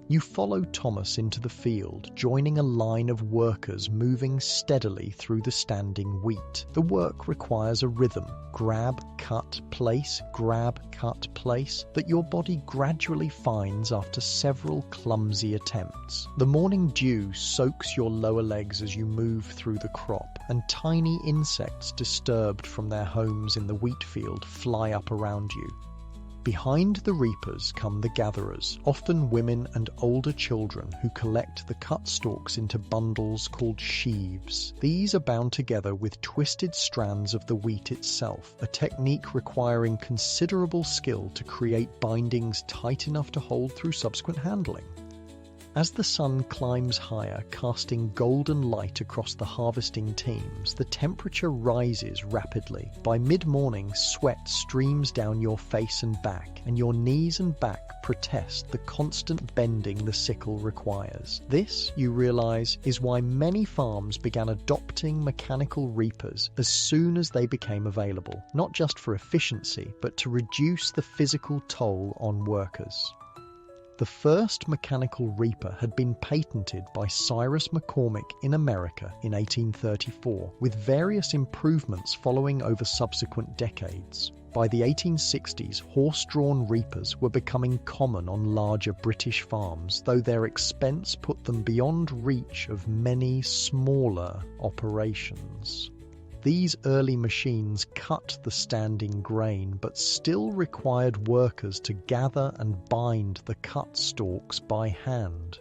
You follow Thomas into the field, joining a line of workers moving steadily through the standing wheat. The work requires a rhythm, grab, cut, place, grab, cut, place, that your body gradually finds after several clumsy attempts. The morning dew soaks your lower legs as you move through the crop, and tiny insects disturbed from their homes in the wheat field fly up around you. Behind the reapers come the gatherers, often women and older children who collect the cut stalks into bundles called sheaves. These are bound together with twisted strands of the wheat itself, a technique requiring considerable skill to create bindings tight enough to hold through subsequent handling. As the sun climbs higher, casting golden light across the harvesting teams, the temperature rises rapidly. By mid-morning, sweat streams down your face and back, and your knees and back protest the constant bending the sickle requires. This, you realize, is why many farms began adopting mechanical reapers as soon as they became available, not just for efficiency, but to reduce the physical toll on workers. The first mechanical reaper had been patented by Cyrus McCormick in America in 1834, with various improvements following over subsequent decades. By the 1860s, horse-drawn reapers were becoming common on larger British farms, though their expense put them beyond reach of many smaller operations. These early machines cut the standing grain, but still required workers to gather and bind the cut stalks by hand.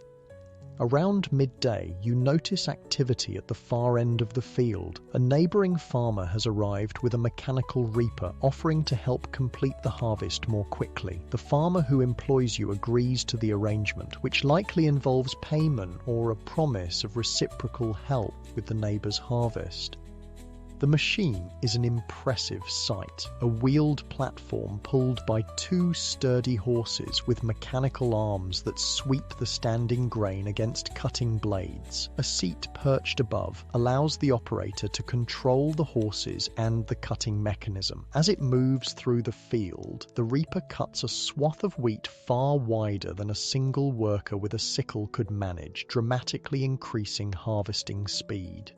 Around midday, you notice activity at the far end of the field. A neighbouring farmer has arrived with a mechanical reaper, offering to help complete the harvest more quickly. The farmer who employs you agrees to the arrangement, which likely involves payment or a promise of reciprocal help with the neighbour's harvest. The machine is an impressive sight, a wheeled platform pulled by two sturdy horses with mechanical arms that sweep the standing grain against cutting blades. A seat perched above allows the operator to control the horses and the cutting mechanism. As it moves through the field, the reaper cuts a swath of wheat far wider than a single worker with a sickle could manage, dramatically increasing harvesting speed.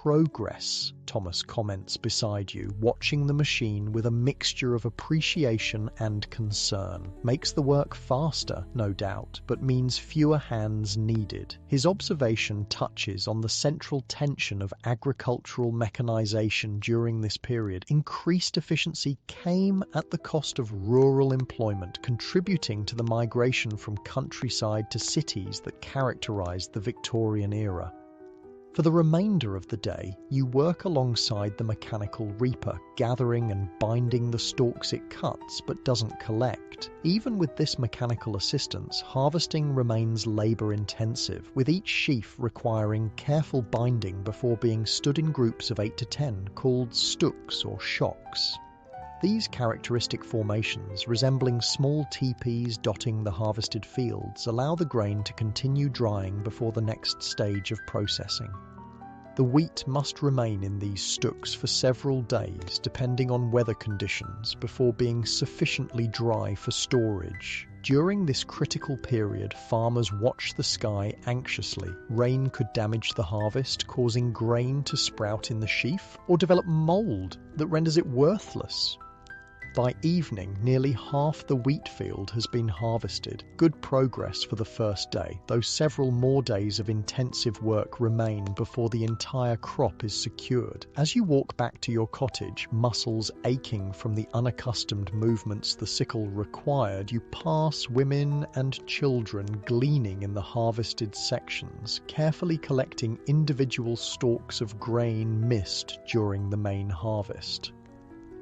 progress," Thomas comments beside you, watching the machine with a mixture of appreciation and concern. Makes the work faster, no doubt, but means fewer hands needed. His observation touches on the central tension of agricultural mechanization during this period. Increased efficiency came at the cost of rural employment, contributing to the migration from countryside to cities that characterized the Victorian era. For the remainder of the day, you work alongside the mechanical reaper, gathering and binding the stalks it cuts but doesn't collect. Even with this mechanical assistance, harvesting remains labor-intensive, with each sheaf requiring careful binding before being stood in groups of 8 to 10, called stooks or shocks. These characteristic formations, resembling small teepees dotting the harvested fields, allow the grain to continue drying before the next stage of processing. The wheat must remain in these stooks for several days, depending on weather conditions, before being sufficiently dry for storage. During this critical period, farmers watch the sky anxiously. Rain could damage the harvest, causing grain to sprout in the sheaf, or develop mold that renders it worthless. By evening, nearly half the wheat field has been harvested. Good progress for the first day, though several more days of intensive work remain before the entire crop is secured. As you walk back to your cottage, muscles aching from the unaccustomed movements the sickle required, you pass women and children gleaning in the harvested sections, carefully collecting individual stalks of grain missed during the main harvest.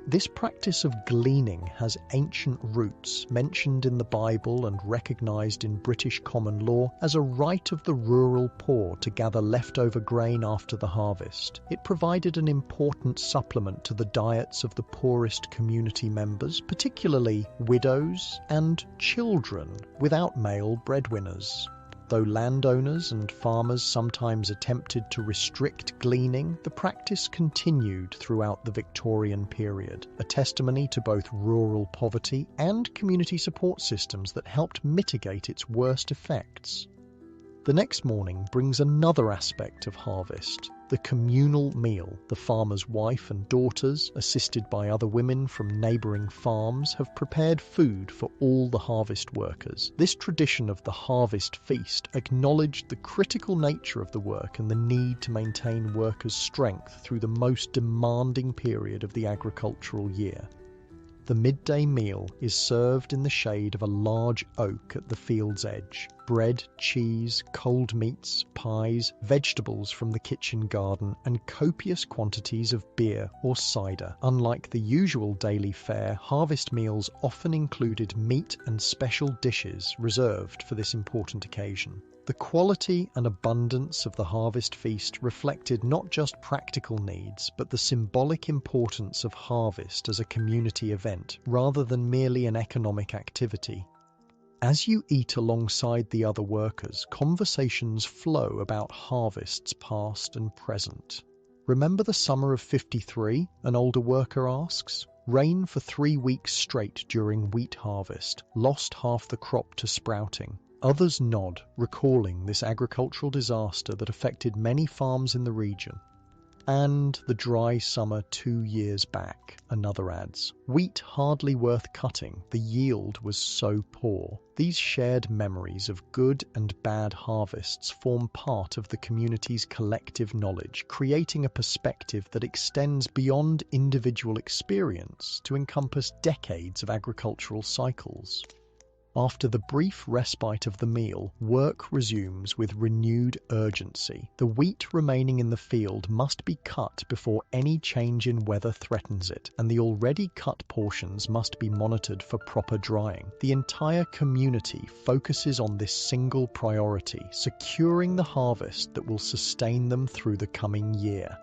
This practice of gleaning has ancient roots, mentioned in the Bible and recognised in British common law as a right of the rural poor to gather leftover grain after the harvest. It provided an important supplement to the diets of the poorest community members, particularly widows and children without male breadwinners. Though landowners and farmers sometimes attempted to restrict gleaning, the practice continued throughout the Victorian period, a testimony to both rural poverty and community support systems that helped mitigate its worst effects. The next morning brings another aspect of harvest, the communal meal. The farmer's wife and daughters, assisted by other women from neighbouring farms, have prepared food for all the harvest workers. This tradition of the harvest feast acknowledged the critical nature of the work and the need to maintain workers' strength through the most demanding period of the agricultural year. The midday meal is served in the shade of a large oak at the field's edge. Bread, cheese, cold meats, pies, vegetables from the kitchen garden, and copious quantities of beer or cider. Unlike the usual daily fare, harvest meals often included meat and special dishes reserved for this important occasion. The quality and abundance of the harvest feast reflected not just practical needs, but the symbolic importance of harvest as a community event, rather than merely an economic activity. As you eat alongside the other workers, conversations flow about harvests past and present. "Remember the summer of '53?" an older worker asks. "Rain for 3 weeks straight during wheat harvest, lost half the crop to sprouting." Others nod, recalling this agricultural disaster that affected many farms in the region. "And the dry summer 2 years back," another adds. "Wheat hardly worth cutting, the yield was so poor." These shared memories of good and bad harvests form part of the community's collective knowledge, creating a perspective that extends beyond individual experience to encompass decades of agricultural cycles. After the brief respite of the meal, work resumes with renewed urgency. The wheat remaining in the field must be cut before any change in weather threatens it, and the already cut portions must be monitored for proper drying. The entire community focuses on this single priority, securing the harvest that will sustain them through the coming year.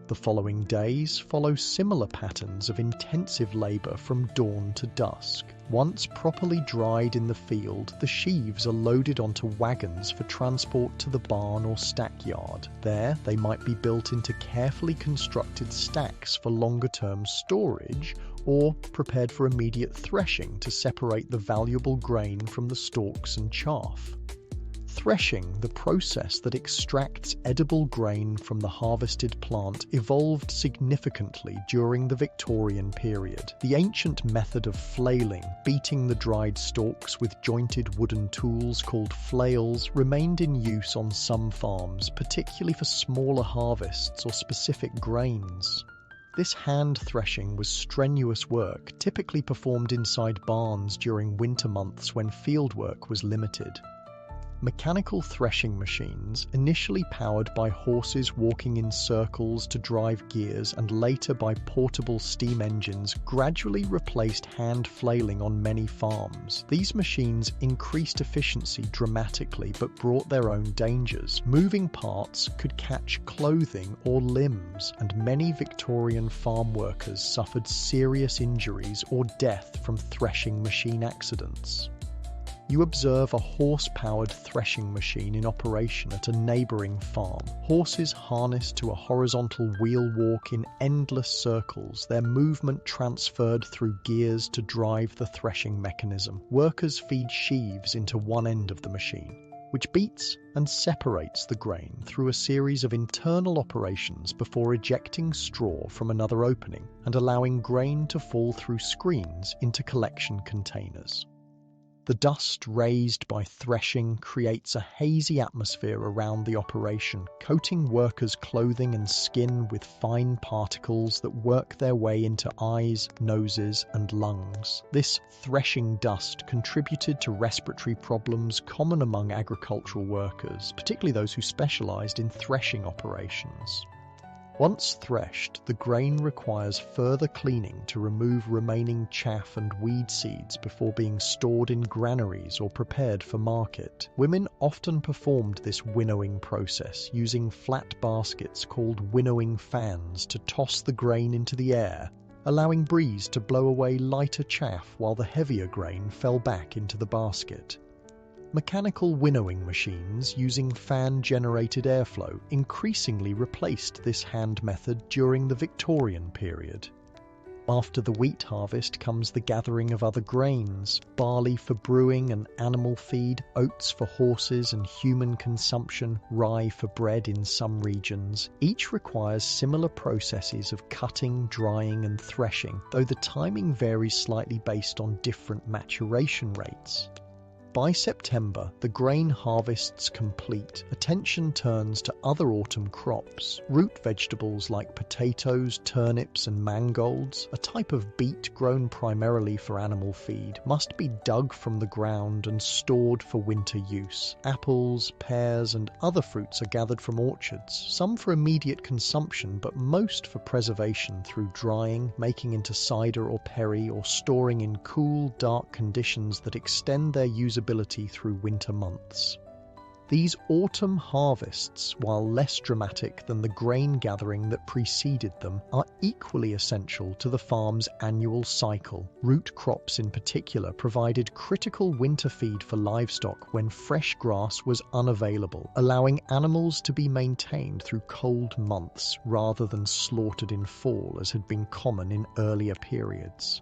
The following days follow similar patterns of intensive labour from dawn to dusk. Once properly dried in the field, the sheaves are loaded onto wagons for transport to the barn or stackyard. There, they might be built into carefully constructed stacks for longer-term storage, or prepared for immediate threshing to separate the valuable grain from the stalks and chaff. Threshing, the process that extracts edible grain from the harvested plant, evolved significantly during the Victorian period. The ancient method of flailing, beating the dried stalks with jointed wooden tools called flails, remained in use on some farms, particularly for smaller harvests or specific grains. This hand threshing was strenuous work, typically performed inside barns during winter months when fieldwork was limited. Mechanical threshing machines, initially powered by horses walking in circles to drive gears and later by portable steam engines, gradually replaced hand flailing on many farms. These machines increased efficiency dramatically but brought their own dangers. Moving parts could catch clothing or limbs, and many Victorian farm workers suffered serious injuries or death from threshing machine accidents. You observe a horse-powered threshing machine in operation at a neighbouring farm. Horses harnessed to a horizontal wheel walk in endless circles, their movement transferred through gears to drive the threshing mechanism. Workers feed sheaves into one end of the machine, which beats and separates the grain through a series of internal operations before ejecting straw from another opening and allowing grain to fall through screens into collection containers. The dust raised by threshing creates a hazy atmosphere around the operation, coating workers' clothing and skin with fine particles that work their way into eyes, noses, and lungs. This threshing dust contributed to respiratory problems common among agricultural workers, particularly those who specialized in threshing operations. Once threshed, the grain requires further cleaning to remove remaining chaff and weed seeds before being stored in granaries or prepared for market. Women often performed this winnowing process using flat baskets called winnowing fans to toss the grain into the air, allowing breeze to blow away lighter chaff while the heavier grain fell back into the basket. Mechanical winnowing machines using fan-generated airflow increasingly replaced this hand method during the Victorian period. After the wheat harvest comes the gathering of other grains: barley for brewing and animal feed, oats for horses and human consumption, rye for bread in some regions. Each requires similar processes of cutting, drying and threshing, though the timing varies slightly based on different maturation rates. By September, the grain harvest's complete. Attention turns to other autumn crops. Root vegetables like potatoes, turnips and mangolds, a type of beet grown primarily for animal feed, must be dug from the ground and stored for winter use. Apples, pears and other fruits are gathered from orchards, some for immediate consumption but most for preservation through drying, making into cider or perry, or storing in cool, dark conditions that extend their usability through winter months. These autumn harvests, while less dramatic than the grain gathering that preceded them, are equally essential to the farm's annual cycle. Root crops in particular provided critical winter feed for livestock when fresh grass was unavailable, allowing animals to be maintained through cold months rather than slaughtered in fall as had been common in earlier periods.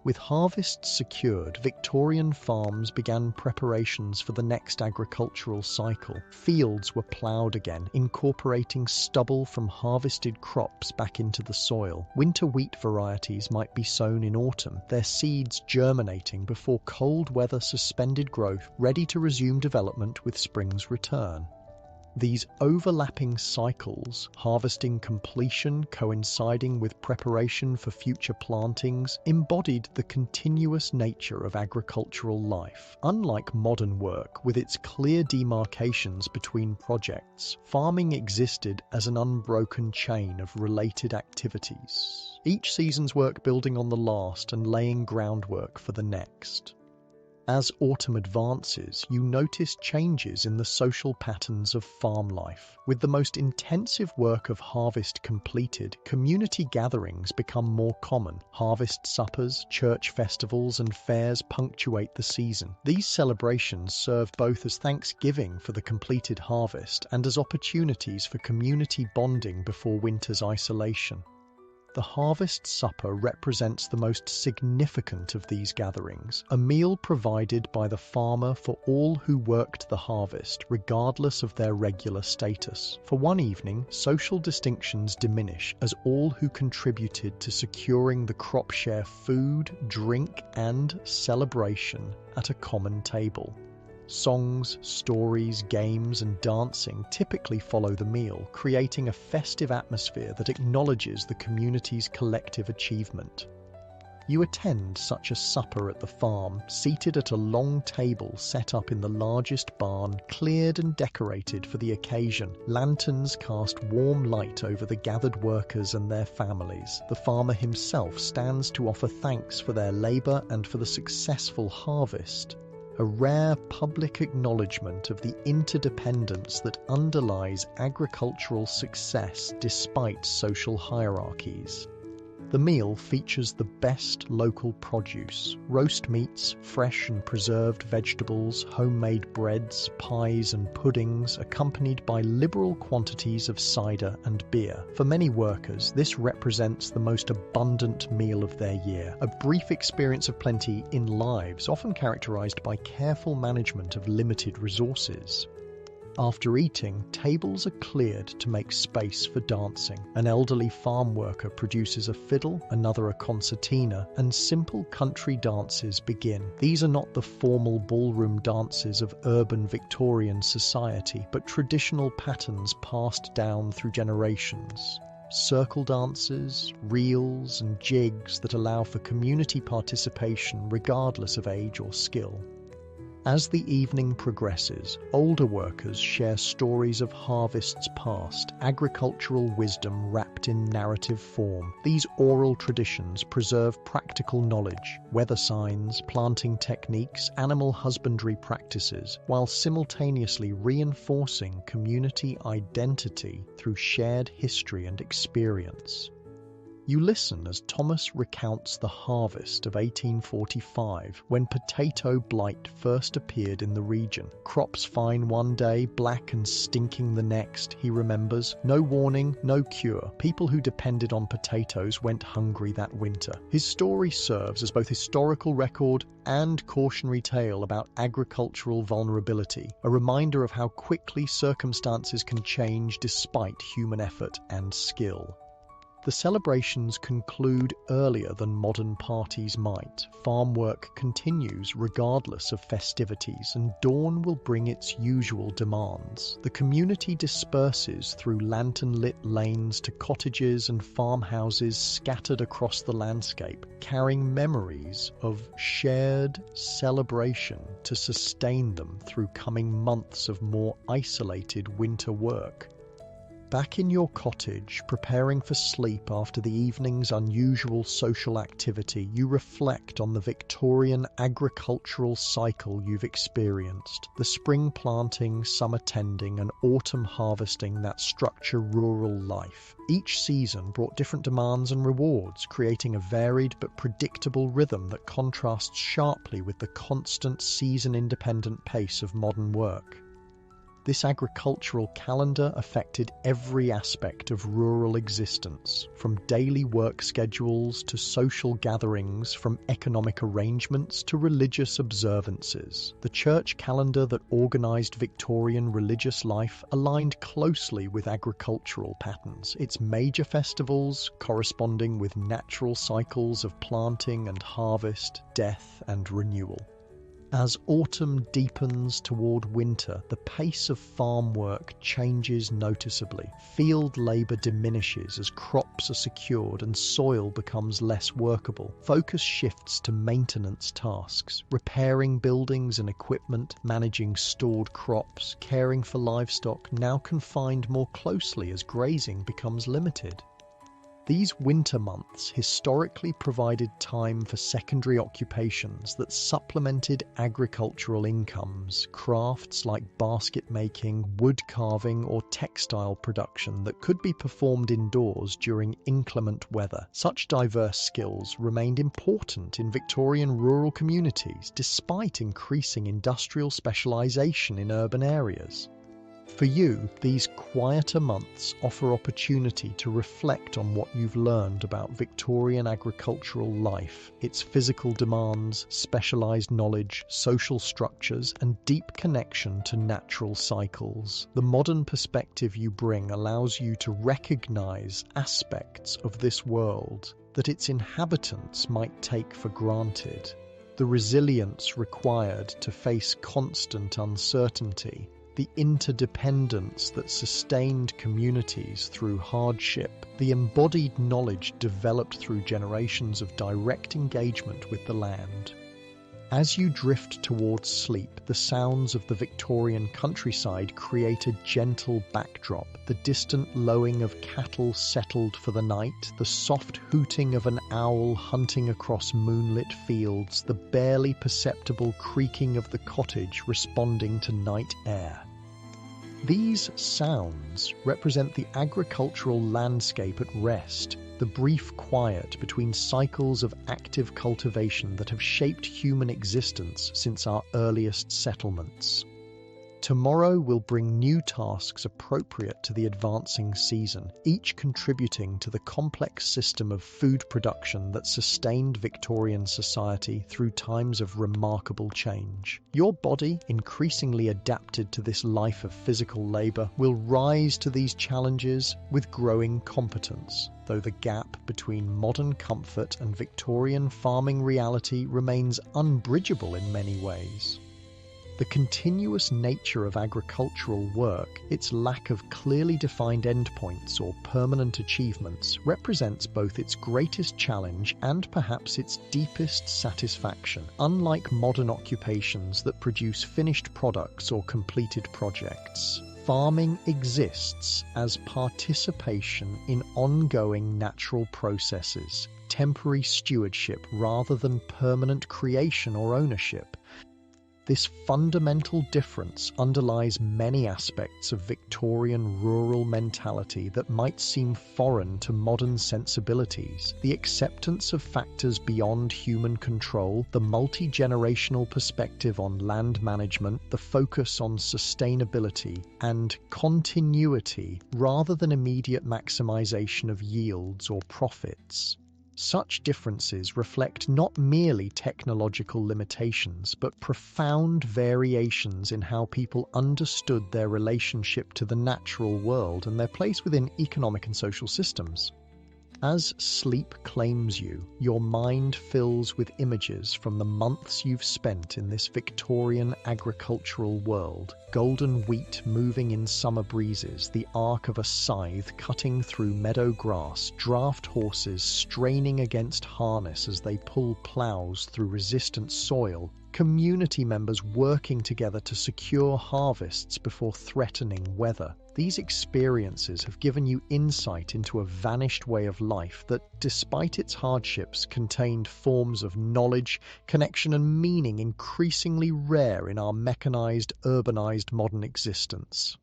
With harvests secured, Victorian farms began preparations for the next agricultural cycle. Fields were ploughed again, incorporating stubble from harvested crops back into the soil. Winter wheat varieties might be sown in autumn, their seeds germinating before cold weather suspended growth, ready to resume development with spring's return. These overlapping cycles, harvesting completion coinciding with preparation for future plantings, embodied the continuous nature of agricultural life. Unlike modern work, with its clear demarcations between projects, farming existed as an unbroken chain of related activities, each season's work building on the last and laying groundwork for the next. As autumn advances, you notice changes in the social patterns of farm life. With the most intensive work of harvest completed, community gatherings become more common. Harvest suppers, church festivals, and fairs punctuate the season. These celebrations serve both as thanksgiving for the completed harvest and as opportunities for community bonding before winter's isolation. The harvest supper represents the most significant of these gatherings, a meal provided by the farmer for all who worked the harvest, regardless of their regular status. For one evening, social distinctions diminish as all who contributed to securing the crop share food, drink, and celebration at a common table. Songs, stories, games, and dancing typically follow the meal, creating a festive atmosphere that acknowledges the community's collective achievement. You attend such a supper at the farm, seated at a long table set up in the largest barn, cleared and decorated for the occasion. Lanterns cast warm light over the gathered workers and their families. The farmer himself stands to offer thanks for their labor and for the successful harvest, a rare public acknowledgement of the interdependence that underlies agricultural success despite social hierarchies. The meal features the best local produce, roast meats, fresh and preserved vegetables, homemade breads, pies and puddings, accompanied by liberal quantities of cider and beer. For many workers, this represents the most abundant meal of their year, a brief experience of plenty in lives often characterized by careful management of limited resources. After eating, tables are cleared to make space for dancing. An elderly farm worker produces a fiddle, another a concertina, and simple country dances begin. These are not the formal ballroom dances of urban Victorian society, but traditional patterns passed down through generations. Circle dances, reels, and jigs that allow for community participation regardless of age or skill. As the evening progresses, older workers share stories of harvests past, agricultural wisdom wrapped in narrative form. These oral traditions preserve practical knowledge, weather signs, planting techniques, animal husbandry practices, while simultaneously reinforcing community identity through shared history and experience. You listen as Thomas recounts the harvest of 1845, when potato blight first appeared in the region. Crops fine one day, black and stinking the next, he remembers. No warning, no cure. People who depended on potatoes went hungry that winter. His story serves as both historical record and cautionary tale about agricultural vulnerability, a reminder of how quickly circumstances can change despite human effort and skill. The celebrations conclude earlier than modern parties might. Farm work continues regardless of festivities, and dawn will bring its usual demands. The community disperses through lantern-lit lanes to cottages and farmhouses scattered across the landscape, carrying memories of shared celebration to sustain them through coming months of more isolated winter work. Back in your cottage, preparing for sleep after the evening's unusual social activity, you reflect on the Victorian agricultural cycle you've experienced, the spring planting, summer tending, and autumn harvesting that structure rural life. Each season brought different demands and rewards, creating a varied but predictable rhythm that contrasts sharply with the constant season-independent pace of modern work. This agricultural calendar affected every aspect of rural existence, from daily work schedules to social gatherings, from economic arrangements to religious observances. The church calendar that organized Victorian religious life aligned closely with agricultural patterns, its major festivals corresponding with natural cycles of planting and harvest, death and renewal. As autumn deepens toward winter, the pace of farm work changes noticeably. Field labor diminishes as crops are secured and soil becomes less workable. Focus shifts to maintenance tasks, repairing buildings and equipment, managing stored crops, caring for livestock, now confined more closely as grazing becomes limited. These winter months historically provided time for secondary occupations that supplemented agricultural incomes, crafts like basket making, wood carving, or textile production that could be performed indoors during inclement weather. Such diverse skills remained important in Victorian rural communities despite increasing industrial specialization in urban areas. For you, these quieter months offer opportunity to reflect on what you've learned about Victorian agricultural life, its physical demands, specialised knowledge, social structures, and deep connection to natural cycles. The modern perspective you bring allows you to recognise aspects of this world that its inhabitants might take for granted. The resilience required to face constant uncertainty, the interdependence that sustained communities through hardship, the embodied knowledge developed through generations of direct engagement with the land. As you drift towards sleep, the sounds of the Victorian countryside create a gentle backdrop. The distant lowing of cattle settled for the night, the soft hooting of an owl hunting across moonlit fields, the barely perceptible creaking of the cottage responding to night air. These sounds represent the agricultural landscape at rest, the brief quiet between cycles of active cultivation that have shaped human existence since our earliest settlements. Tomorrow will bring new tasks appropriate to the advancing season, each contributing to the complex system of food production that sustained Victorian society through times of remarkable change. Your body, increasingly adapted to this life of physical labour, will rise to these challenges with growing competence, though the gap between modern comfort and Victorian farming reality remains unbridgeable in many ways. The continuous nature of agricultural work, its lack of clearly defined endpoints or permanent achievements, represents both its greatest challenge and perhaps its deepest satisfaction. Unlike modern occupations that produce finished products or completed projects, farming exists as participation in ongoing natural processes, temporary stewardship rather than permanent creation or ownership. This fundamental difference underlies many aspects of Victorian rural mentality that might seem foreign to modern sensibilities. The acceptance of factors beyond human control, the multi-generational perspective on land management, the focus on sustainability and continuity rather than immediate maximization of yields or profits. Such differences reflect not merely technological limitations, but profound variations in how people understood their relationship to the natural world and their place within economic and social systems. As sleep claims you, your mind fills with images from the months you've spent in this Victorian agricultural world. Golden wheat moving in summer breezes, the arc of a scythe cutting through meadow grass, draft horses straining against harness as they pull ploughs through resistant soil, community members working together to secure harvests before threatening weather. These experiences have given you insight into a vanished way of life that, despite its hardships, contained forms of knowledge, connection and meaning increasingly rare in our mechanized, urbanized modern existence.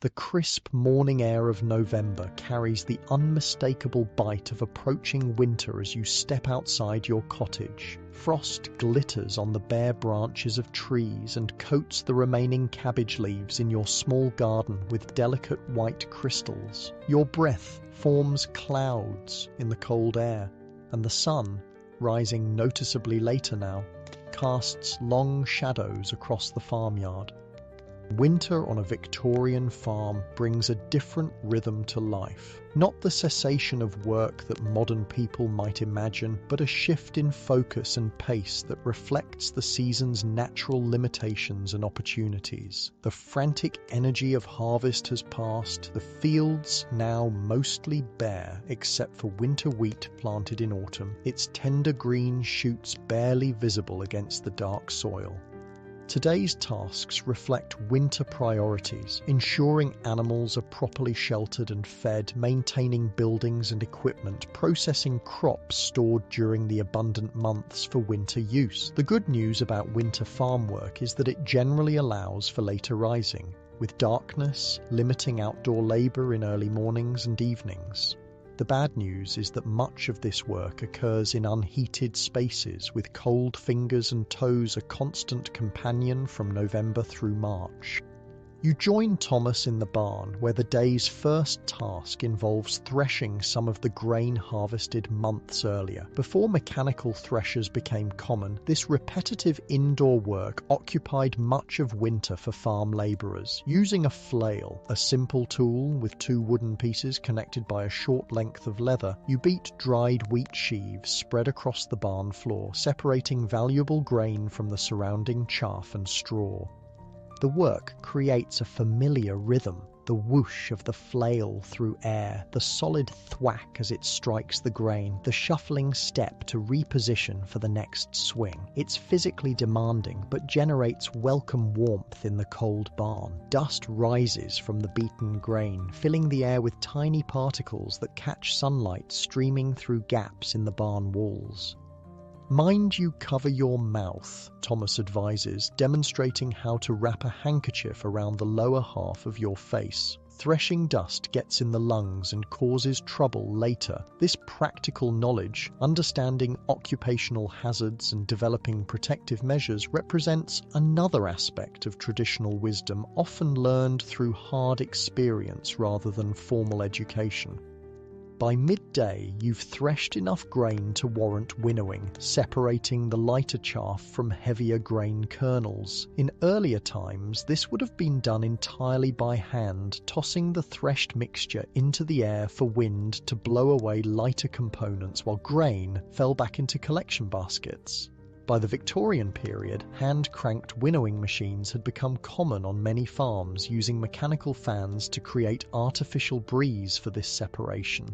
The crisp morning air of November carries the unmistakable bite of approaching winter as you step outside your cottage. Frost glitters on the bare branches of trees and coats the remaining cabbage leaves in your small garden with delicate white crystals. Your breath forms clouds in the cold air, and the sun, rising noticeably later now, casts long shadows across the farmyard. Winter on a Victorian farm brings a different rhythm to life. Not the cessation of work that modern people might imagine, but a shift in focus and pace that reflects the season's natural limitations and opportunities. The frantic energy of harvest has passed, the fields now mostly bare except for winter wheat planted in autumn, its tender green shoots barely visible against the dark soil. Today's tasks reflect winter priorities, ensuring animals are properly sheltered and fed, maintaining buildings and equipment, processing crops stored during the abundant months for winter use. The good news about winter farm work is that it generally allows for later rising, with darkness limiting outdoor labour in early mornings and evenings. The bad news is that much of this work occurs in unheated spaces, with cold fingers and toes a constant companion from November through March. You join Thomas in the barn, where the day's first task involves threshing some of the grain harvested months earlier. Before mechanical threshers became common, this repetitive indoor work occupied much of winter for farm labourers. Using a flail, a simple tool with two wooden pieces connected by a short length of leather, you beat dried wheat sheaves spread across the barn floor, separating valuable grain from the surrounding chaff and straw. The work creates a familiar rhythm, the whoosh of the flail through air, the solid thwack as it strikes the grain, the shuffling step to reposition for the next swing. It's physically demanding, but generates welcome warmth in the cold barn. Dust rises from the beaten grain, filling the air with tiny particles that catch sunlight streaming through gaps in the barn walls. Mind you cover your mouth, Thomas advises, demonstrating how to wrap a handkerchief around the lower half of your face. Threshing dust gets in the lungs and causes trouble later. This practical knowledge, understanding occupational hazards and developing protective measures, represents another aspect of traditional wisdom, often learned through hard experience rather than formal education. By midday, you've threshed enough grain to warrant winnowing, separating the lighter chaff from heavier grain kernels. In earlier times, this would have been done entirely by hand, tossing the threshed mixture into the air for wind to blow away lighter components while grain fell back into collection baskets. By the Victorian period, hand-cranked winnowing machines had become common on many farms, using mechanical fans to create artificial breeze for this separation.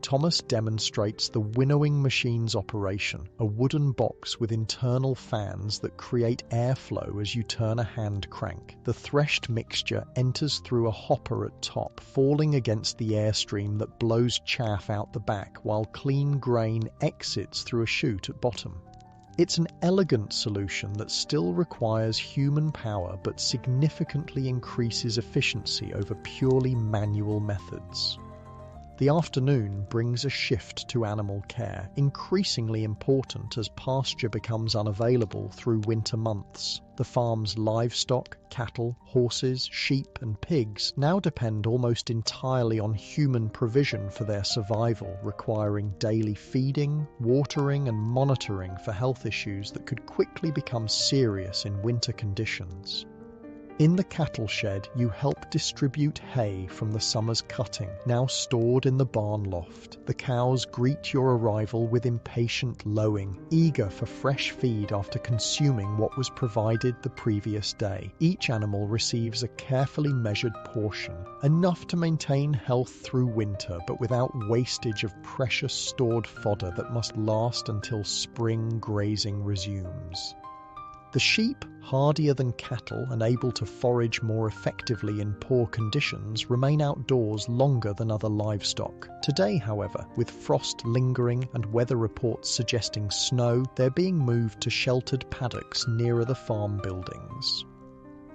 Thomas demonstrates the winnowing machine's operation, a wooden box with internal fans that create airflow as you turn a hand crank. The threshed mixture enters through a hopper at top, falling against the airstream that blows chaff out the back, while clean grain exits through a chute at bottom. It's an elegant solution that still requires human power but significantly increases efficiency over purely manual methods. The afternoon brings a shift to animal care, increasingly important as pasture becomes unavailable through winter months. The farm's livestock, cattle, horses, sheep and pigs now depend almost entirely on human provision for their survival, requiring daily feeding, watering and monitoring for health issues that could quickly become serious in winter conditions. In the cattle shed, you help distribute hay from the summer's cutting, now stored in the barn loft. The cows greet your arrival with impatient lowing, eager for fresh feed after consuming what was provided the previous day. Each animal receives a carefully measured portion, enough to maintain health through winter, but without wastage of precious stored fodder that must last until spring grazing resumes. The sheep, hardier than cattle and able to forage more effectively in poor conditions, remain outdoors longer than other livestock. Today, however, with frost lingering and weather reports suggesting snow, they're being moved to sheltered paddocks nearer the farm buildings.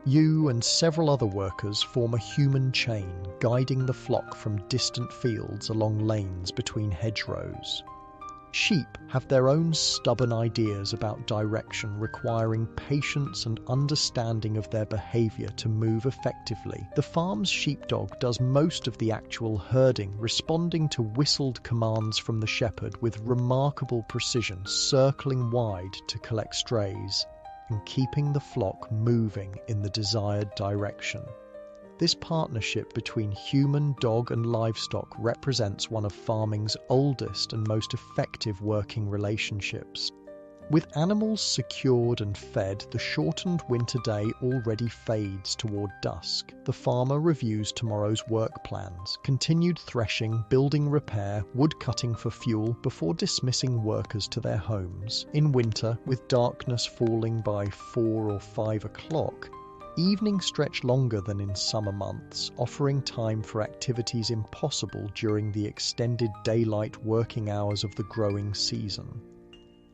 You and several other workers form a human chain, guiding the flock from distant fields along lanes between hedgerows. Sheep have their own stubborn ideas about direction, requiring patience and understanding of their behaviour to move effectively. The farm's sheepdog does most of the actual herding, responding to whistled commands from the shepherd with remarkable precision, circling wide to collect strays and keeping the flock moving in the desired direction. This partnership between human, dog and livestock represents one of farming's oldest and most effective working relationships. With animals secured and fed, the shortened winter day already fades toward dusk. The farmer reviews tomorrow's work plans, continued threshing, building repair, wood cutting for fuel, before dismissing workers to their homes. In winter, with darkness falling by 4 or 5 o'clock, evenings stretch longer than in summer months, offering time for activities impossible during the extended daylight working hours of the growing season.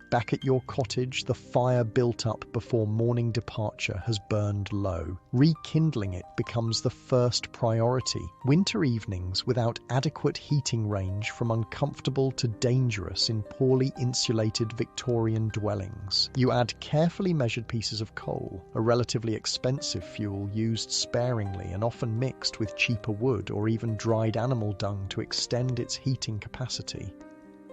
Back at your cottage, the fire built up before morning departure has burned low. Rekindling it becomes the first priority. Winter evenings without adequate heating range from uncomfortable to dangerous in poorly insulated Victorian dwellings. You add carefully measured pieces of coal, a relatively expensive fuel used sparingly and often mixed with cheaper wood or even dried animal dung to extend its heating capacity.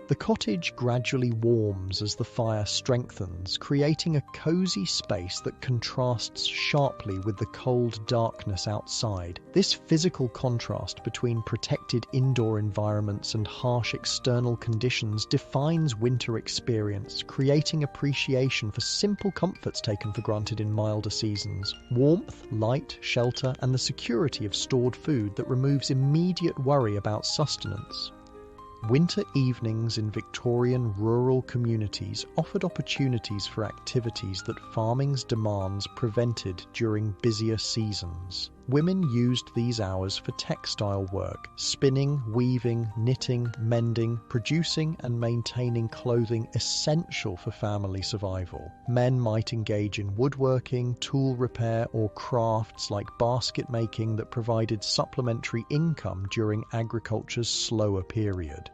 The cottage gradually warms as the fire strengthens, creating a cozy space that contrasts sharply with the cold darkness outside. This physical contrast between protected indoor environments and harsh external conditions defines winter experience, creating appreciation for simple comforts taken for granted in milder seasons. Warmth, light, shelter, and the security of stored food that removes immediate worry about sustenance. Winter evenings in Victorian rural communities offered opportunities for activities that farming's demands prevented during busier seasons. Women used these hours for textile work, spinning, weaving, knitting, mending, producing and maintaining clothing essential for family survival. Men might engage in woodworking, tool repair, or crafts like basket making that provided supplementary income during agriculture's slower period.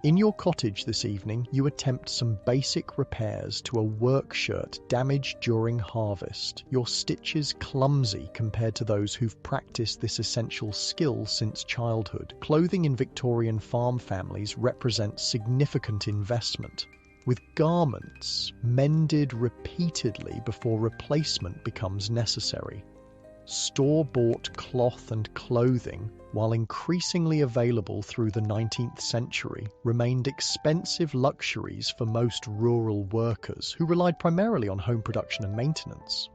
In your cottage this evening, you attempt some basic repairs to a work shirt damaged during harvest, your stitches clumsy compared to those who've practiced this essential skill since childhood. Clothing in Victorian farm families represents significant investment, with garments mended repeatedly before replacement becomes necessary. Store-bought cloth and clothing, while increasingly available through the 19th century, remained expensive luxuries for most rural workers who relied primarily on home production and maintenance.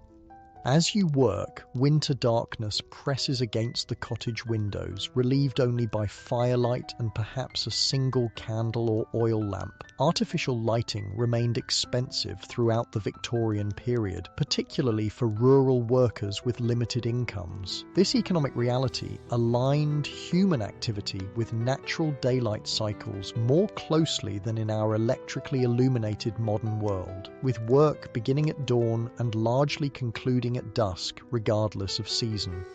As you work, winter darkness presses against the cottage windows, relieved only by firelight and perhaps a single candle or oil lamp. Artificial lighting remained expensive throughout the Victorian period, particularly for rural workers with limited incomes. This economic reality aligned human activity with natural daylight cycles more closely than in our electrically illuminated modern world, with work beginning at dawn and largely concluding at dusk, regardless of season.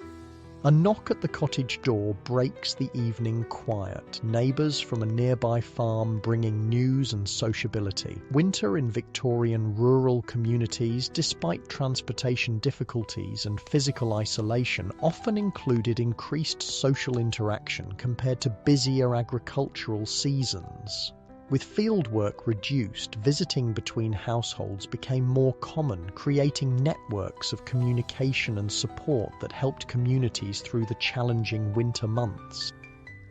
A knock at the cottage door breaks the evening quiet, neighbours from a nearby farm bringing news and sociability. Winter in Victorian rural communities, despite transportation difficulties and physical isolation, often included increased social interaction compared to busier agricultural seasons. With fieldwork reduced, visiting between households became more common, creating networks of communication and support that helped communities through the challenging winter months.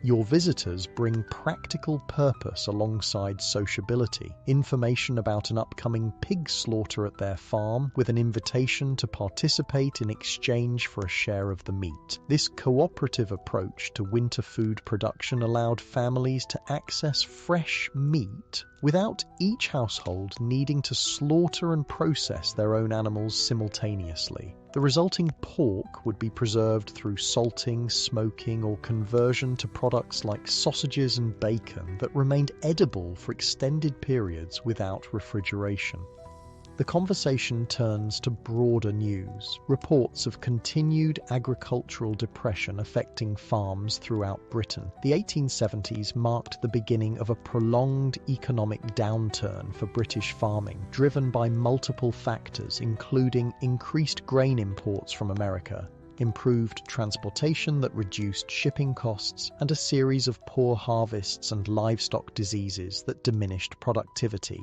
Your visitors bring practical purpose alongside sociability, information about an upcoming pig slaughter at their farm, with an invitation to participate in exchange for a share of the meat. This cooperative approach to winter food production allowed families to access fresh meat without each household needing to slaughter and process their own animals simultaneously. The resulting pork would be preserved through salting, smoking, or conversion to products like sausages and bacon that remained edible for extended periods without refrigeration. The conversation turns to broader news, reports of continued agricultural depression affecting farms throughout Britain. The 1870s marked the beginning of a prolonged economic downturn for British farming, driven by multiple factors, including increased grain imports from America, improved transportation that reduced shipping costs, and a series of poor harvests and livestock diseases that diminished productivity.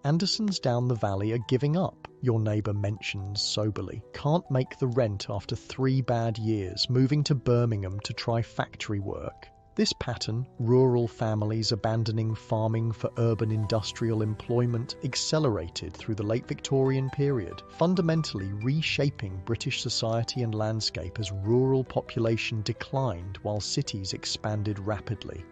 Andersons down the valley are giving up, your neighbour mentions soberly. Can't make the rent after 3 bad years, moving to Birmingham to try factory work. This pattern, rural families abandoning farming for urban industrial employment, accelerated through the late Victorian period, fundamentally reshaping British society and landscape as rural population declined while cities expanded rapidly.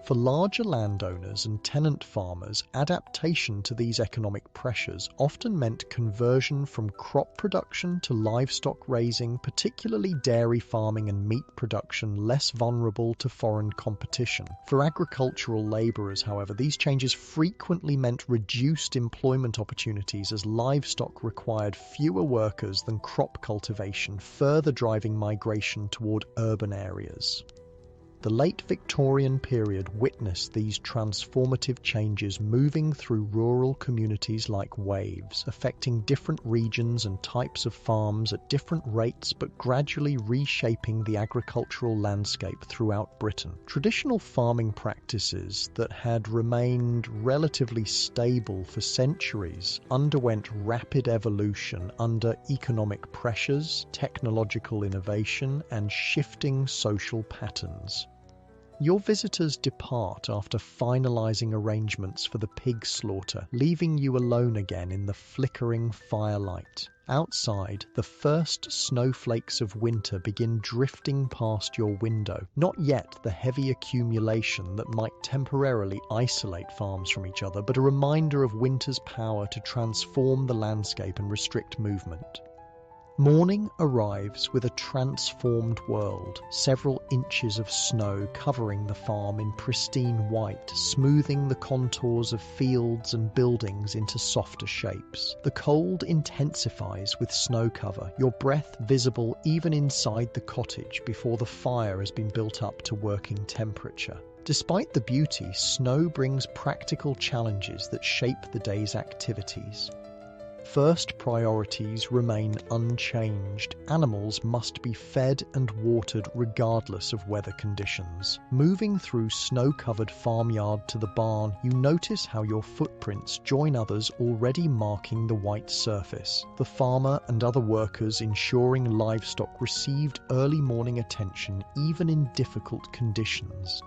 For larger landowners and tenant farmers, adaptation to these economic pressures often meant conversion from crop production to livestock raising, particularly dairy farming and meat production, less vulnerable to foreign competition. For agricultural labourers, however, these changes frequently meant reduced employment opportunities as livestock required fewer workers than crop cultivation, further driving migration toward urban areas. The late Victorian period witnessed these transformative changes moving through rural communities like waves, affecting different regions and types of farms at different rates, but gradually reshaping the agricultural landscape throughout Britain. Traditional farming practices that had remained relatively stable for centuries underwent rapid evolution under economic pressures, technological innovation, and shifting social patterns. Your visitors depart after finalizing arrangements for the pig slaughter, leaving you alone again in the flickering firelight. Outside, the first snowflakes of winter begin drifting past your window, not yet the heavy accumulation that might temporarily isolate farms from each other, but a reminder of winter's power to transform the landscape and restrict movement. Morning arrives with a transformed world, several inches of snow covering the farm in pristine white, smoothing the contours of fields and buildings into softer shapes. The cold intensifies with snow cover, your breath visible even inside the cottage before the fire has been built up to working temperature. Despite the beauty, snow brings practical challenges that shape the day's activities. First priorities remain unchanged. Animals must be fed and watered regardless of weather conditions. Moving through snow-covered farmyard to the barn, you notice how your footprints join others already marking the white surface. The farmer and other workers ensuring livestock received early morning attention even in difficult conditions.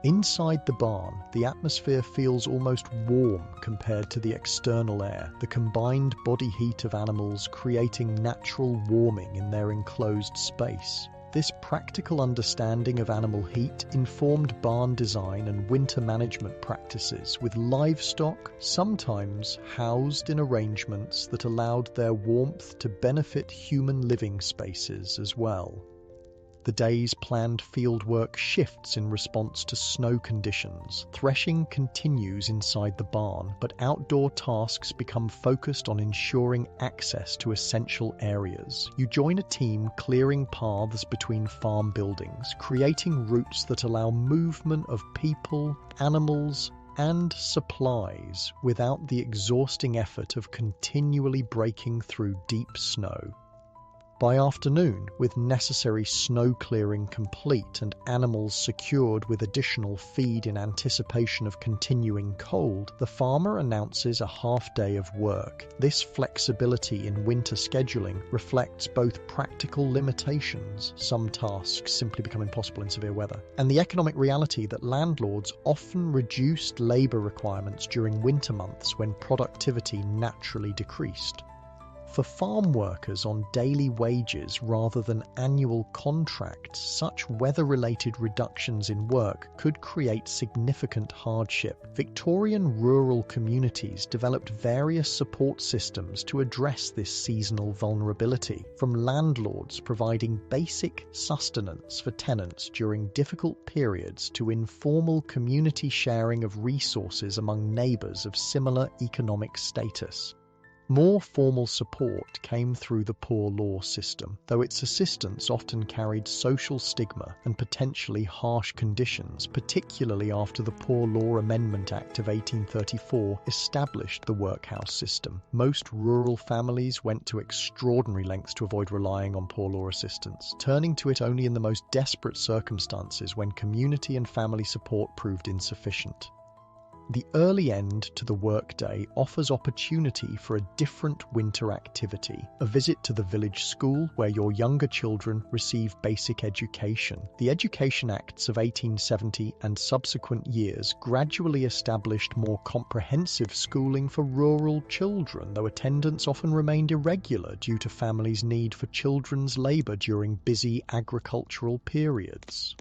Inside the barn, the atmosphere feels almost warm compared to the external air, the combined body heat of animals creating natural warming in their enclosed space. This practical understanding of animal heat informed barn design and winter management practices, with livestock sometimes housed in arrangements that allowed their warmth to benefit human living spaces as well. The day's planned fieldwork shifts in response to snow conditions. Threshing continues inside the barn, but outdoor tasks become focused on ensuring access to essential areas. You join a team clearing paths between farm buildings, creating routes that allow movement of people, animals, and supplies without the exhausting effort of continually breaking through deep snow. By afternoon, with necessary snow clearing complete and animals secured with additional feed in anticipation of continuing cold, the farmer announces a half day of work. This flexibility in winter scheduling reflects both practical limitations, some tasks simply become impossible in severe weather, and the economic reality that landlords often reduced labour requirements during winter months when productivity naturally decreased. For farm workers on daily wages rather than annual contracts, such weather-related reductions in work could create significant hardship. Victorian rural communities developed various support systems to address this seasonal vulnerability, from landlords providing basic sustenance for tenants during difficult periods to informal community sharing of resources among neighbours of similar economic status. More formal support came through the poor law system, though its assistance often carried social stigma and potentially harsh conditions, particularly after the Poor Law Amendment Act of 1834 established the workhouse system. Most rural families went to extraordinary lengths to avoid relying on poor law assistance, turning to it only in the most desperate circumstances when community and family support proved insufficient. The early end to the workday offers opportunity for a different winter activity, a visit to the village school where your younger children receive basic education. The Education Acts of 1870 and subsequent years gradually established more comprehensive schooling for rural children, though attendance often remained irregular due to families' need for children's labour during busy agricultural periods.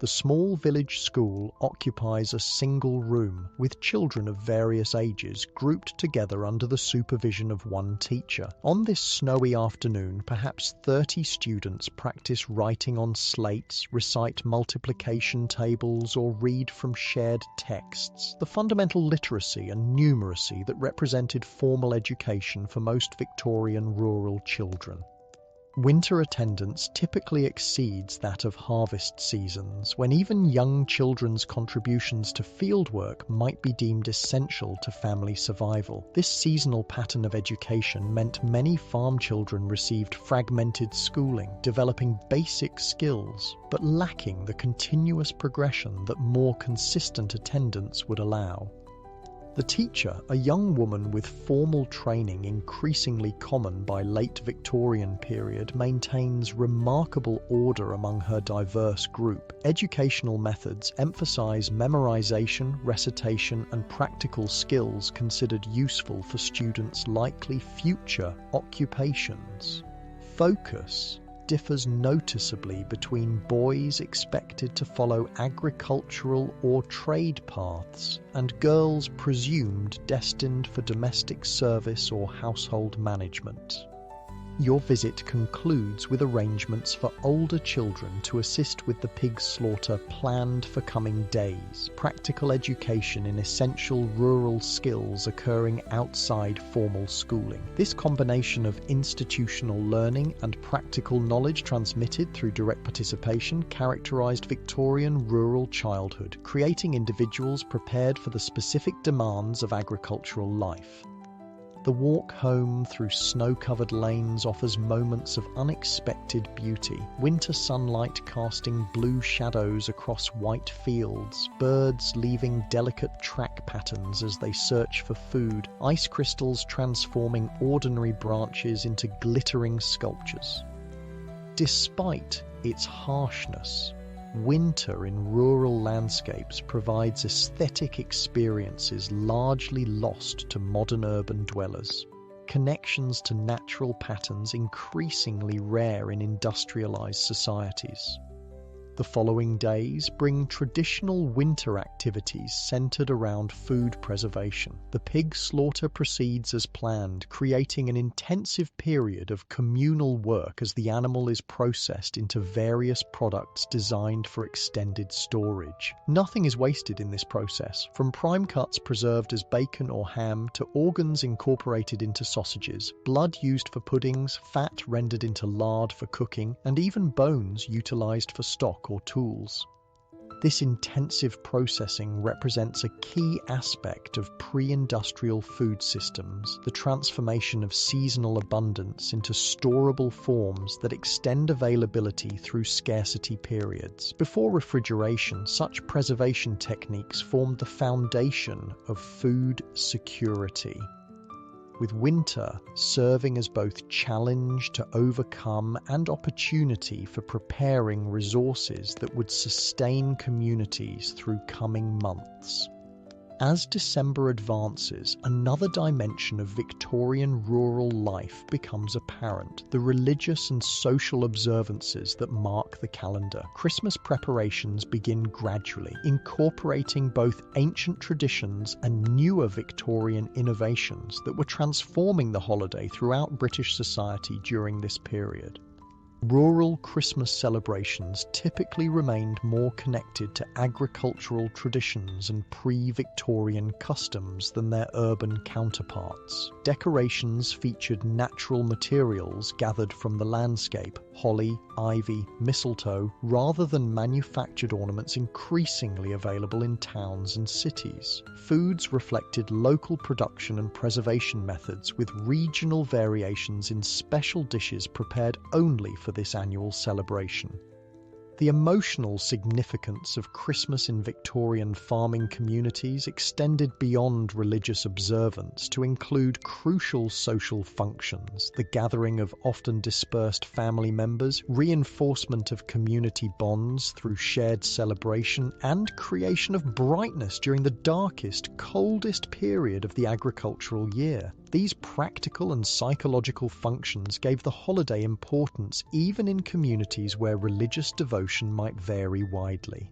The small village school occupies a single room, with children of various ages grouped together under the supervision of one teacher. On this snowy afternoon, perhaps 30 students practice writing on slates, recite multiplication tables, or read from shared texts, the fundamental literacy and numeracy that represented formal education for most Victorian rural children. Winter attendance typically exceeds that of harvest seasons, when even young children's contributions to fieldwork might be deemed essential to family survival. This seasonal pattern of education meant many farm children received fragmented schooling, developing basic skills, but lacking the continuous progression that more consistent attendance would allow. The teacher, a young woman with formal training increasingly common by late Victorian period, maintains remarkable order among her diverse group. Educational methods emphasize memorization, recitation, and practical skills considered useful for students' likely future occupations. Focus differs noticeably between boys expected to follow agricultural or trade paths and girls presumed destined for domestic service or household management. Your visit concludes with arrangements for older children to assist with the pig slaughter planned for coming days, practical education in essential rural skills occurring outside formal schooling. This combination of institutional learning and practical knowledge transmitted through direct participation characterized Victorian rural childhood, creating individuals prepared for the specific demands of agricultural life. The walk home through snow-covered lanes offers moments of unexpected beauty. Winter sunlight casting blue shadows across white fields, birds leaving delicate track patterns as they search for food, ice crystals transforming ordinary branches into glittering sculptures. Despite its harshness, winter in rural landscapes provides aesthetic experiences largely lost to modern urban dwellers. Connections to natural patterns increasingly rare in industrialized societies. The following days bring traditional winter activities centered around food preservation. The pig slaughter proceeds as planned, creating an intensive period of communal work as the animal is processed into various products designed for extended storage. Nothing is wasted in this process, from prime cuts preserved as bacon or ham to organs incorporated into sausages, blood used for puddings, fat rendered into lard for cooking, and even bones utilized for stock or tools. This intensive processing represents a key aspect of pre-industrial food systems, the transformation of seasonal abundance into storable forms that extend availability through scarcity periods. Before refrigeration, such preservation techniques formed the foundation of food security, with winter serving as both challenge to overcome and opportunity for preparing resources that would sustain communities through coming months. As December advances, another dimension of Victorian rural life becomes apparent: the religious and social observances that mark the calendar. Christmas preparations begin gradually, incorporating both ancient traditions and newer Victorian innovations that were transforming the holiday throughout British society during this period. Rural Christmas celebrations typically remained more connected to agricultural traditions and pre-Victorian customs than their urban counterparts. Decorations featured natural materials gathered from the landscape, holly, ivy, mistletoe, rather than manufactured ornaments increasingly available in towns and cities. Foods reflected local production and preservation methods, with regional variations in special dishes prepared only for this annual celebration. The emotional significance of Christmas in Victorian farming communities extended beyond religious observance to include crucial social functions: the gathering of often dispersed family members, reinforcement of community bonds through shared celebration, and creation of brightness during the darkest, coldest period of the agricultural year. These practical and psychological functions gave the holiday importance even in communities where religious devotion devotion might vary widely.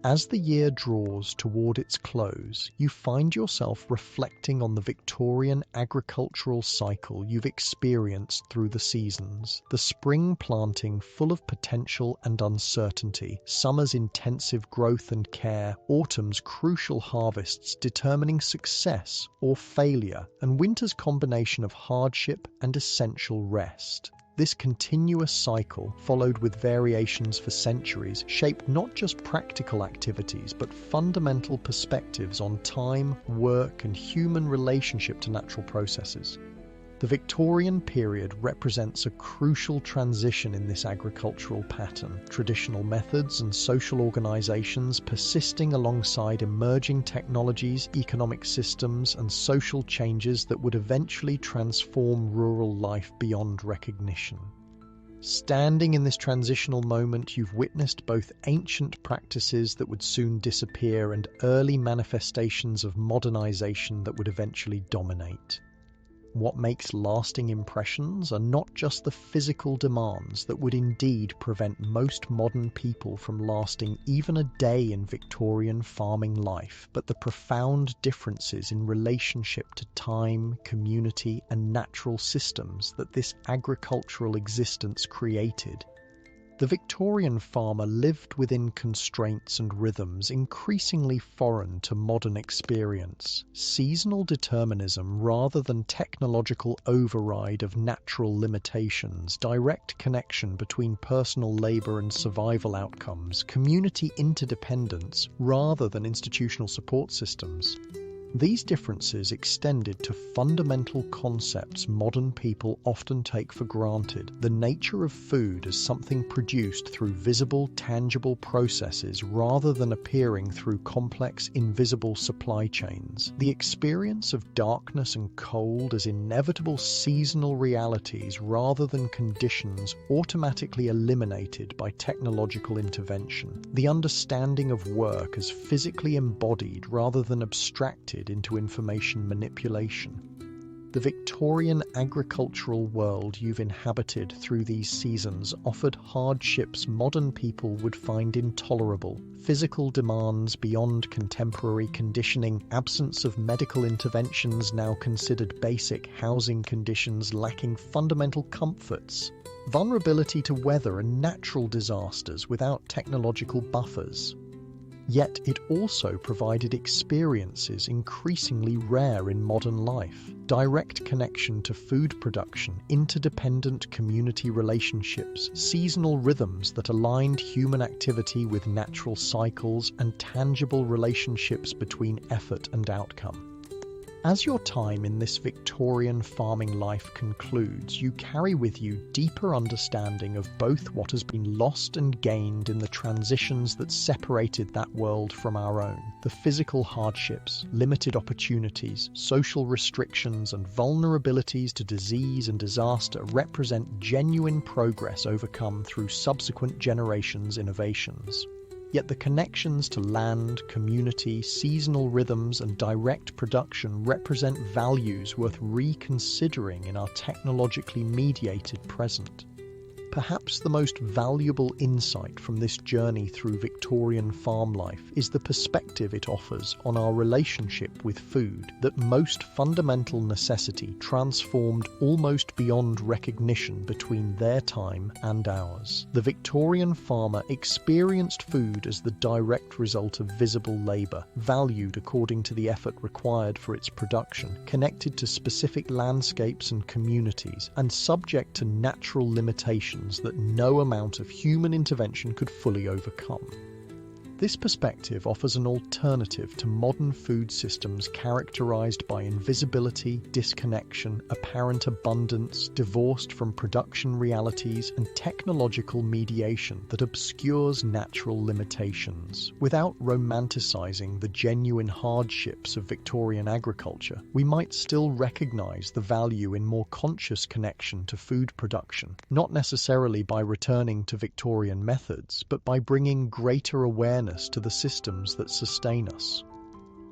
As the year draws toward its close, you find yourself reflecting on the Victorian agricultural cycle you've experienced through the seasons. The spring planting full of potential and uncertainty, summer's intensive growth and care, autumn's crucial harvests determining success or failure, and winter's combination of hardship and essential rest. This continuous cycle, followed with variations for centuries, shaped not just practical activities but fundamental perspectives on time, work, and human relationship to natural processes. The Victorian period represents a crucial transition in this agricultural pattern, traditional methods and social organizations persisting alongside emerging technologies, economic systems, and social changes that would eventually transform rural life beyond recognition. Standing in this transitional moment, you've witnessed both ancient practices that would soon disappear and early manifestations of modernization that would eventually dominate. What makes lasting impressions are not just the physical demands that would indeed prevent most modern people from lasting even a day in Victorian farming life, but the profound differences in relationship to time, community, and natural systems that this agricultural existence created. The Victorian farmer lived within constraints and rhythms increasingly foreign to modern experience. Seasonal determinism rather than technological override of natural limitations, direct connection between personal labor and survival outcomes, community interdependence rather than institutional support systems. These differences extended to fundamental concepts modern people often take for granted. The nature of food as something produced through visible, tangible processes rather than appearing through complex, invisible supply chains. The experience of darkness and cold as inevitable seasonal realities rather than conditions automatically eliminated by technological intervention. The understanding of work as physically embodied rather than abstracted into information manipulation. The Victorian agricultural world you've inhabited through these seasons offered hardships modern people would find intolerable, physical demands beyond contemporary conditioning, absence of medical interventions now considered basic, housing conditions lacking fundamental comforts, vulnerability to weather and natural disasters without technological buffers. Yet it also provided experiences increasingly rare in modern life: direct connection to food production, interdependent community relationships, seasonal rhythms that aligned human activity with natural cycles, and tangible relationships between effort and outcome. As your time in this Victorian farming life concludes, you carry with you deeper understanding of both what has been lost and gained in the transitions that separated that world from our own. The physical hardships, limited opportunities, social restrictions, and vulnerabilities to disease and disaster represent genuine progress overcome through subsequent generations' innovations. Yet the connections to land, community, seasonal rhythms, and direct production represent values worth reconsidering in our technologically mediated present. Perhaps the most valuable insight from this journey through Victorian farm life is the perspective it offers on our relationship with food, that most fundamental necessity transformed almost beyond recognition between their time and ours. The Victorian farmer experienced food as the direct result of visible labor, valued according to the effort required for its production, connected to specific landscapes and communities, and subject to natural limitations that no amount of human intervention could fully overcome. This perspective offers an alternative to modern food systems characterized by invisibility, disconnection, apparent abundance, divorced from production realities, and technological mediation that obscures natural limitations. Without romanticizing the genuine hardships of Victorian agriculture, we might still recognize the value in more conscious connection to food production, not necessarily by returning to Victorian methods, but by bringing greater awareness to the systems that sustain us.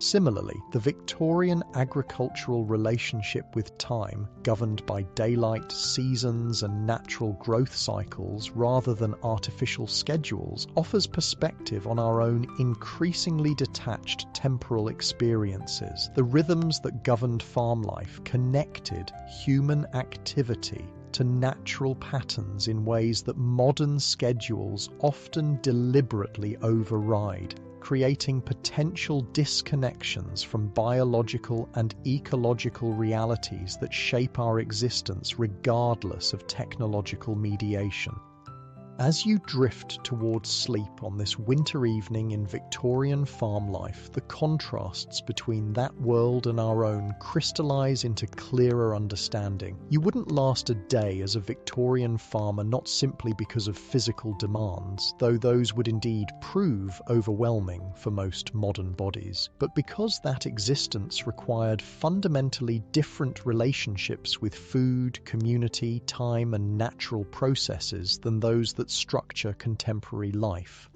Similarly, the Victorian agricultural relationship with time, governed by daylight, seasons, and natural growth cycles rather than artificial schedules, offers perspective on our own increasingly detached temporal experiences. The rhythms that governed farm life connected human activity to natural patterns in ways that modern schedules often deliberately override, creating potential disconnections from biological and ecological realities that shape our existence regardless of technological mediation. As you drift towards sleep on this winter evening in Victorian farm life, the contrasts between that world and our own crystallize into clearer understanding. You wouldn't last a day as a Victorian farmer not simply because of physical demands, though those would indeed prove overwhelming for most modern bodies, but because that existence required fundamentally different relationships with food, community, time, and natural processes than those that structure contemporary life.